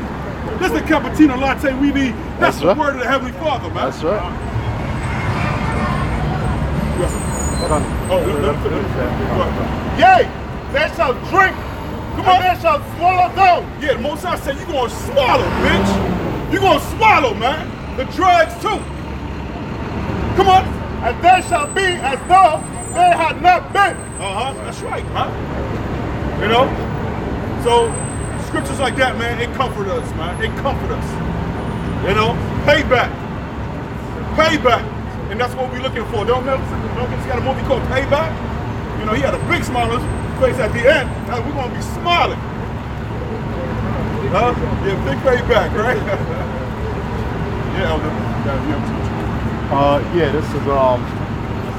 D: This is the cappuccino latte we need. That's the word of the Heavenly Father, man.
E: That's right.
D: Yes. Oh,
E: Yea, they shall drink. Come on, they shall swallow down.
D: yeah, the Most High said you're going to swallow, bitch. You're going to swallow, man. The drugs, too. Come on.
E: And they shall be as though they had not been.
D: That's right, huh? You know? So, scriptures like that, man, it comfort us, man. It comfort us. You know? Payback. Payback. And that's what we're looking for. Don't you see got a movie called Payback? You know, he had a big smile on his face at the end. Now we're going to be smiling. Huh? Yeah, big payback, right? Yeah, Elder.
E: Yeah,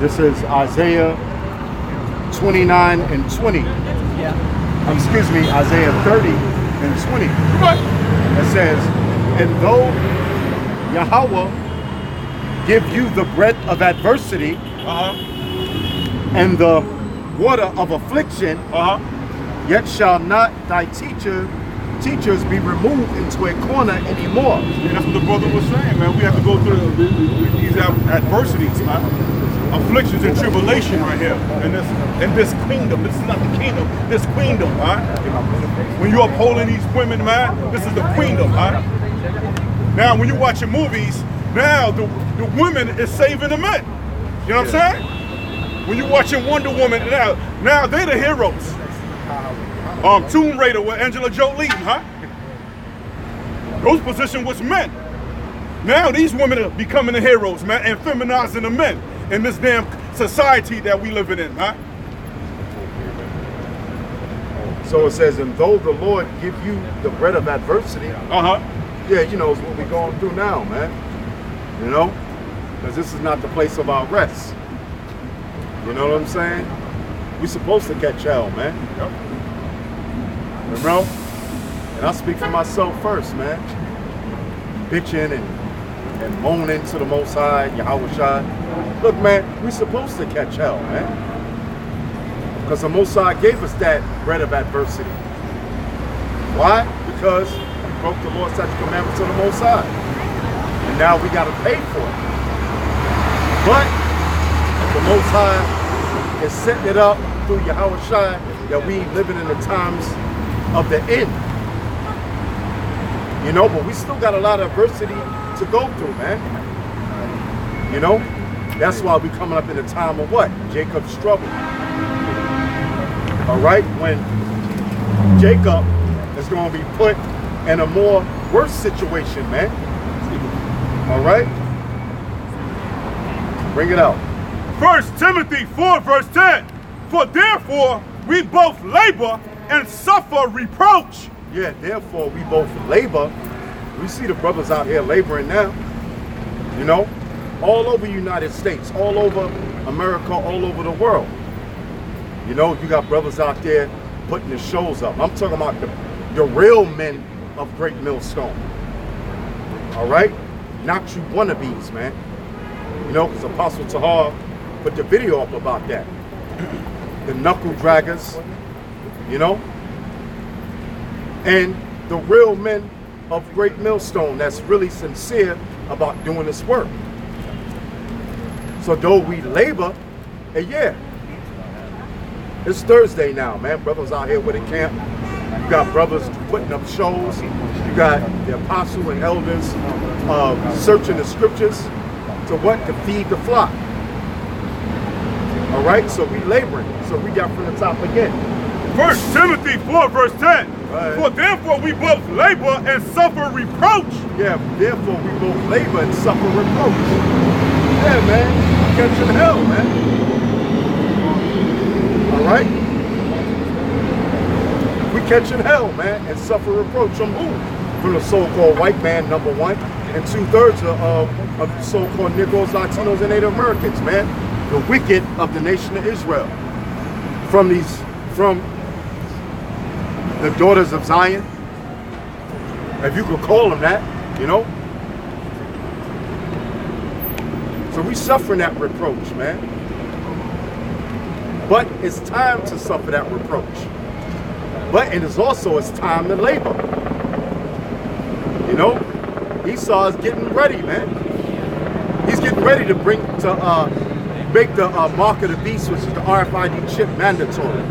E: this is Isaiah 29 and 20. Excuse me, Isaiah 30 and 20. It says, and though Yahweh give you the bread of adversity and the water of affliction, yet shall not thy teachers be removed into a corner anymore.
D: Yeah, that's what the brother was saying, man. We have to go through these adversities, man. Afflictions and tribulation right here. In this kingdom. This is not the kingdom. This queendom, man. When you're upholding these women, man, this is the queendom, man. Now, when you're watching movies, now the women is saving the men. You know what I'm saying? When you're watching Wonder Woman, now they're the heroes. Tomb Raider with Angela Jolie, huh? Those positions was men. Now these women are becoming the heroes, man, and feminizing the men in this damn society that we living in, huh?
E: So it says, and though the Lord give you the bread of adversity, yeah, you know, it's what we're going through now, man. You know? Because this is not the place of our rest. You know what I'm saying? We're supposed to catch hell, man. You know? And I speak for myself first, man. Bitching and moaning to the Most High, Yahweh Shai. Look, man, we're supposed to catch hell, man. Because the Most High gave us that bread of adversity. Why? Because we broke the Lord's statute commandments of the Most High. And now we got to pay for it. But the Most High is setting it up through Yahweh Shai that we living in the times of the end. You know, but we still got a lot of adversity to go through, man. You know? That's why we coming up in a time of what? Jacob's struggle. All right? When Jacob is going to be put in a more worse situation, man. All right? Bring it out.
D: 1 Timothy 4 verse 10. For therefore we both labor and suffer reproach.
E: Yeah, therefore we both labor We see the brothers out here laboring now, you know, all over the United States, all over America, all over the world. You know, you got brothers out there putting the shows up. I'm talking about the real men of Great Millstone. All right? Not you wannabes, man. You know, because Apostle Tahar put the video up about that. The knuckle draggers, you know, and the real men of Great Millstone that's really sincere about doing this work. So though we labor, and yeah, it's Thursday now, man. Brothers out here with a camp. You got brothers putting up shows. You got the apostle and elders searching the scriptures to what? To feed the flock. All right, so we laboring. So we got from the top again.
D: 1 Timothy 4 verse 10. Right. For therefore we both labor and suffer reproach.
E: Yeah, therefore we both labor and suffer reproach. Yeah, man, catching hell, man. All right? We catching hell, man, and suffer reproach from who? From the so-called white man, number one, and 2/3 of the so-called Negroes, Latinos, and Native Americans, man. The wicked of the nation of Israel. From the daughters of Zion, if you could call them that, you know. So we suffering that reproach, man. But it's time to suffer that reproach. But it is also it's time to labor. You know, Esau is getting ready, man. He's getting ready to make the mark of the beast, which is the RFID chip, mandatory.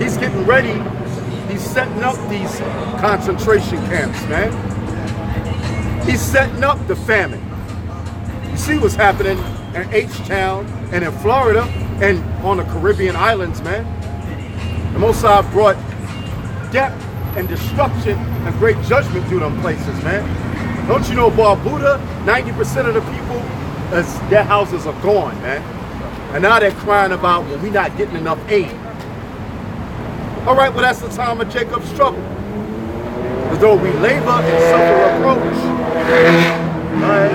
E: He's getting ready. He's setting up these concentration camps, man. He's setting up the famine. You see what's happening in H-Town and in Florida and on the Caribbean islands, man. The Most High brought death and destruction and great judgment through them places, man. Don't you know, Barbuda, 90% of the people, their houses are gone, man. And now they're crying about, well, we're not getting enough aid. All right, well, that's the time of Jacob's trouble. As though we labor and suffer reproach. All right.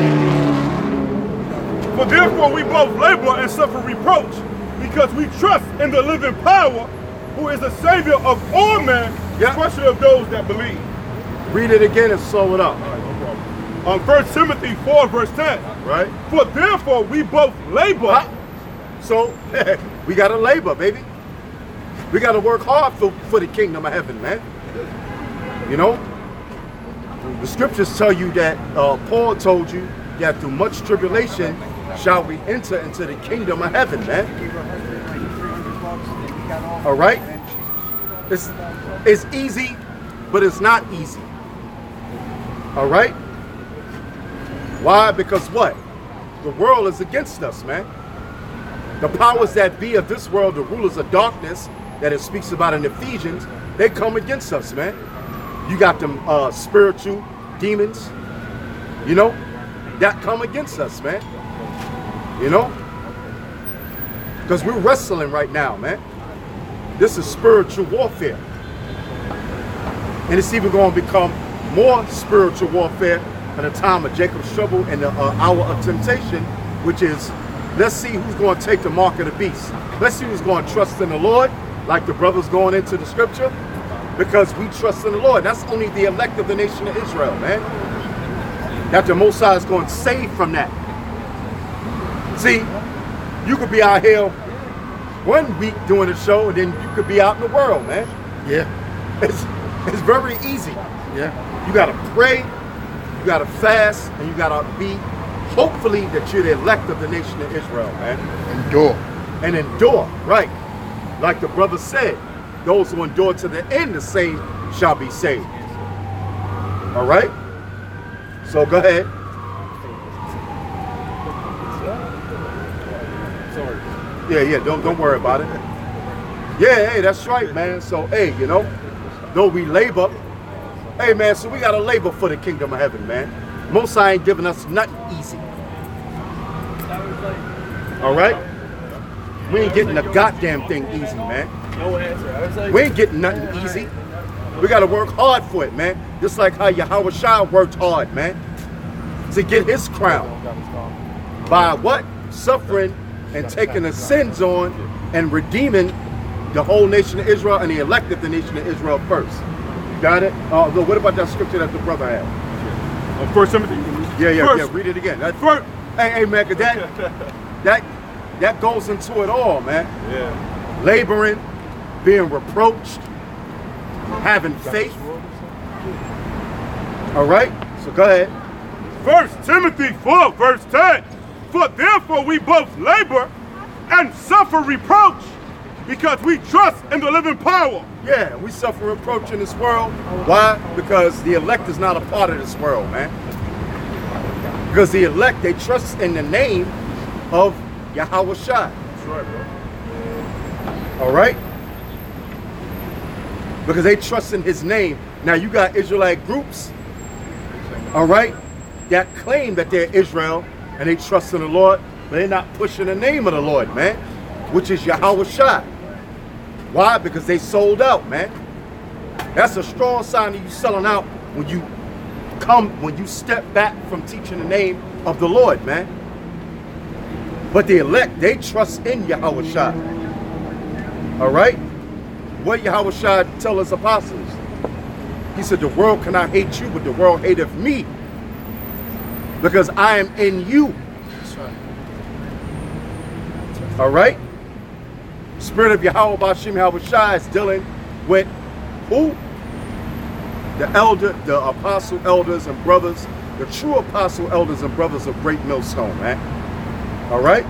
D: For therefore we both labor and suffer reproach, because we trust in the living power, who is the Savior of all men, especially of those that believe.
E: Read it again and slow it up.
D: On 1 Timothy 4 verse 10.
E: Right.
D: For therefore we both labor.
E: So we gotta labor, baby. We gotta work hard for the kingdom of heaven, man. You know? The scriptures tell you that Paul told you that through much tribulation shall we enter into the kingdom of heaven, man. All right? It's easy, but it's not easy. All right? Why? Because what? The world is against us, man. The powers that be of this world, the rulers of darkness, that it speaks about in Ephesians, they come against us, man. You got them spiritual demons, you know, that come against us, man. You know? Because we're wrestling right now, man. This is spiritual warfare. And it's even going to become more spiritual warfare at the time of Jacob's trouble and the hour of temptation, which is, let's see who's going to take the mark of the beast. Let's see who's going to trust in the Lord, like the brothers going into the scripture, because we trust in the Lord. That's only the elect of the nation of Israel, man. That the Most High is going to save from that. See, you could be out here 1 week doing a show, and then you could be out in the world, man.
C: Yeah.
E: It's very easy.
C: Yeah.
E: You got to pray, you got to fast, and you got to be, hopefully, that you're the elect of the nation of Israel, man.
C: Endure.
E: And endure, right. Like the brother said, those who endure to the end, the same shall be saved. All right? So go ahead. Sorry. Yeah, don't worry about it. Yeah, hey, that's right, man. So, hey, you know, though we labor, hey, man, so we got to labor for the kingdom of heaven, man. Most High ain't giving us nothing easy. All right? We ain't getting a goddamn thing easy, man.
B: No answer. I was like,
E: We ain't getting nothing easy. We got to work hard for it, man. Just like how Yahweh Shai worked hard, man, to get his crown. By what? Suffering and taking the sins on and redeeming the whole nation of Israel, and he elected the nation of Israel first. You got it? What about that scripture that the brother had?
D: 1 Timothy?
E: Yeah, read it again. Hey, man, cause that goes into it all, man.
D: Yeah.
E: Laboring, being reproached, having faith. All right, so go ahead.
D: 1 Timothy 4, verse 10. For therefore we both labor and suffer reproach, because we trust in the living power.
E: Yeah, we suffer reproach in this world. Why? Because the elect is not a part of this world, man. Because the elect, they trust in the name of Yahweh Shai.
D: That's right, bro.
E: All right? Because they trust in his name. Now you got Israelite groups, all right, that claim that they're Israel and they trust in the Lord, but they're not pushing the name of the Lord, man, which is Yahweh Shai. Why? Because they sold out, man. That's a strong sign of you selling out when you step back from teaching the name of the Lord, man. But the elect, they trust in Yahweh Shai. All right? What Yahweh Shai tell his apostles? He said, the world cannot hate you, but the world hateth me, because I am in you.
H: That's right.
E: All right? Spirit of Yahweh Bashim Yahweh Shai is dealing with who? The apostle elders and brothers, the true apostle elders and brothers of Great Millstone, man. All right?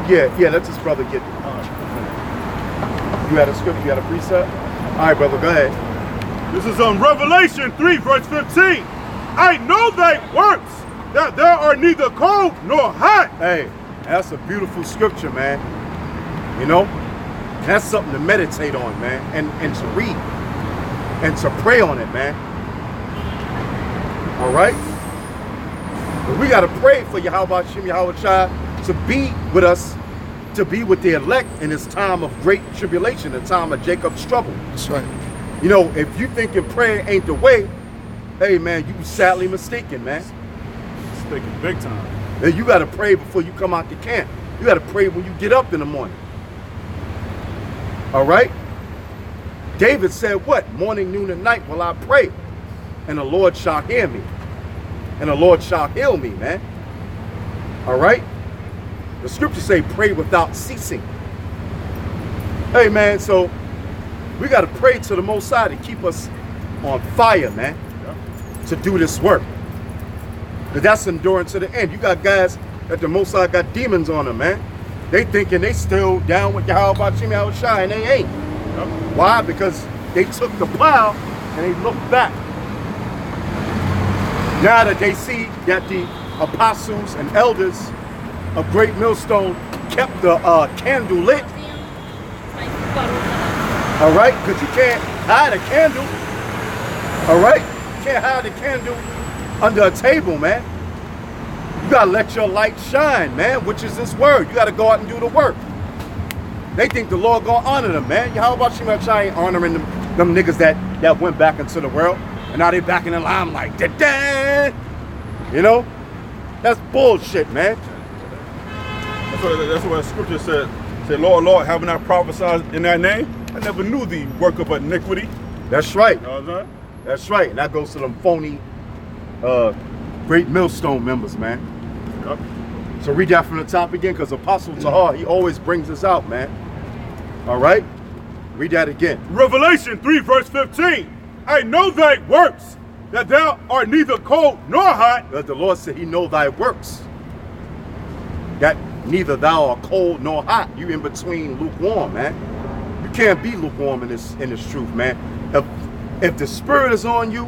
E: Yeah, let this brother get it. You had a script, you had a precept? All right, brother, go ahead.
D: This is on Revelation 3, verse 15. I know thy works, that there are neither cold nor hot.
E: Hey, that's a beautiful scripture, man. You know? That's something to meditate on, man, and to read, and to pray on it, man. All right? But we got to pray for Yahweh Shem Yahweh Shai to be with us, to be with the elect in this time of great tribulation, the time of Jacob's trouble.
H: That's right.
E: You know, if you thinking prayer ain't the way, hey, man, you sadly mistaken, man.
D: It's thinking big time.
E: And you got to pray before you come out the camp. You got to pray when you get up in the morning. All right? David said what? Morning, noon, and night will I pray, and the Lord shall hear me, and the Lord shall heal me, man. All right? The scriptures say pray without ceasing. Hey, man, so we got to pray to the Most High to keep us on fire, man, to do this work. Because that's enduring to the end. You got guys that the Most High got demons on them, man. They thinking they still down with Yahweh Shem Yahweh Shai, and they ain't. Why? Because they took the plow and they looked back. Now that they see that the apostles and elders of Great Millstone kept the candle lit. All right? Because you can't hide a candle. All right? You can't hide a candle under a table, man. You gotta let your light shine, man, which is this word. You gotta go out and do the work. They think the Lord gonna honor them, man. How about Shem Shai ain't honoring them niggas that went back into the world, and now they back in the limelight. Da-da! You know? That's bullshit, man.
D: That's what the scripture said. Say, Lord, Lord, haven't I prophesied in thy name? I never knew the work of iniquity.
E: That's right.
D: You know what I'm saying?
E: That's right. And that goes to them phony Great Millstone members, man.
D: Yep.
E: So read that from the top again, because Apostle Tahar, he always brings us out, man. All right? Read that again.
D: Revelation 3, verse 15. I know thy works, that thou art neither cold nor hot.
E: But the Lord said he know thy works, that neither thou art cold nor hot. You in between lukewarm, man. You can't be lukewarm in this truth, man. If the Spirit is on you,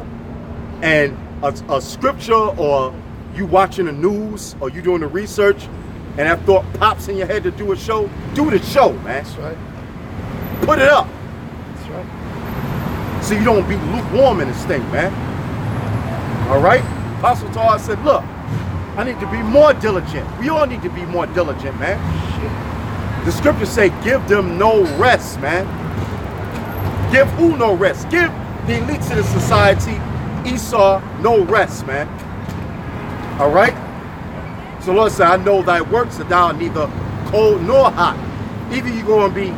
E: and a scripture, or you watching the news, or you doing the research, and that thought pops in your head to do a show, do the show, man.
H: That's right.
E: Put it up.
H: That's right.
E: So you don't be lukewarm in this thing, man. All right? Apostle Tahar said, look, I need to be more diligent. We all need to be more diligent, man. Shit. The scriptures say, give them no rest, man. Give who no rest? Give the elites of the society, Esau, no rest, man. All right? So Lord said, I know thy works, that thou art neither cold nor hot. Either you're going to be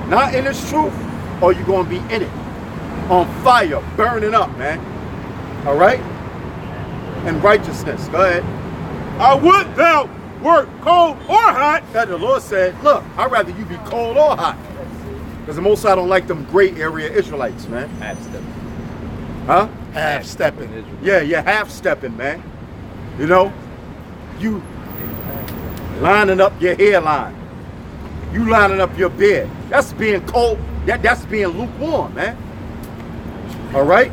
E: not in this truth, or you're going to be in it. On fire, burning up, man. All right? And righteousness. Go ahead.
D: I would thou wert cold or hot.
E: That the Lord said, look, I'd rather you be cold or hot. Because the Most High don't like them gray area Israelites, man.
A: Half-stepping.
E: Huh?
C: Half-stepping.
E: Yeah, you're half-stepping, man. You know? You lining up your hairline. You lining up your beard. That's being cold. That's being lukewarm, man. All right?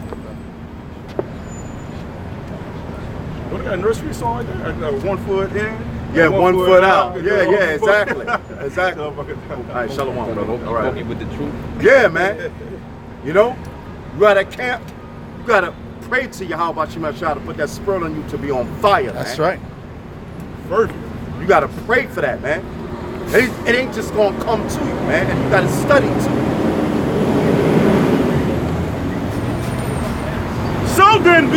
D: What got a nursery song like that? 1 foot in?
E: Yeah, 1 foot out. Yeah,
D: Yeah,
E: exactly. Exactly. All right, shalom, brother. All right.
A: With the truth.
E: Yeah, man. You know, you at a camp, you gotta pray to Yahweh Shemashah to put that spirit on you to be on fire.
C: That's
E: man.
C: right.
E: Fervent. You gotta pray for that, man. It ain't just gonna come to you, man. And you gotta study too.
D: So then,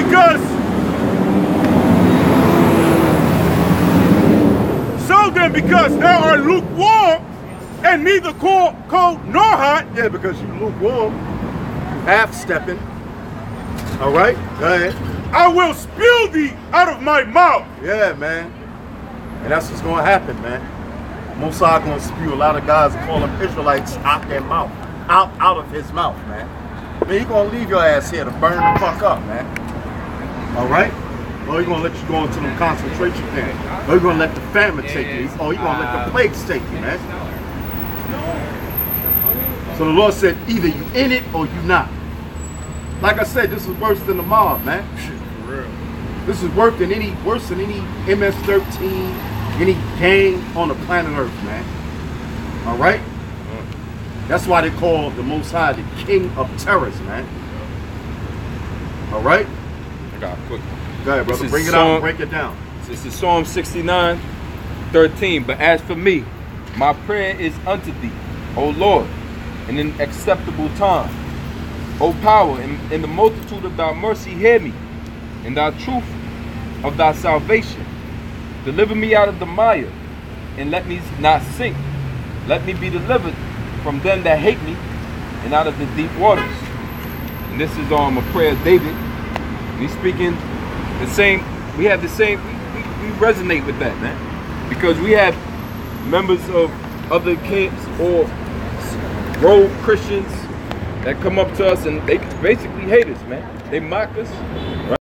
D: because thou art lukewarm and neither cold nor hot.
E: Yeah, because you lukewarm, half-stepping. All right, go ahead.
D: I will spew thee out of my mouth.
E: Yeah, man. And that's what's gonna happen, man. Mosai gonna spew a lot of guys and call them Israelites out their mouth, out of his mouth, man. Man, he gonna leave your ass here to burn the fuck up, man. All right? Or he gonna let you go into them concentration camps. Or he gonna let the famine take you. Or he gonna let the plagues take you, man. So the Lord said, either you in it or you not. Like I said, this is worse than the mob, man. This is worse than any MS-13, any gang on the planet Earth, man. All right? That's why they call the Most High the King of Terrors, man. All right?
A: I got a quick.
E: Go ahead, brother. Bring it out and break it down.
A: This is Psalm 69:13. But as for me, my prayer is unto thee, O Lord, in an acceptable time. O power, in the multitude of thy mercy, hear me. In thy truth of thy salvation, deliver me out of the mire, and let me not sink. Let me be delivered from them that hate me, and out of the deep waters. And this is a prayer of David. And he's speaking the same. We have the same. We resonate with that, man, because we have members of other camps or rogue Christians that come up to us and they basically hate us, man. They mock us.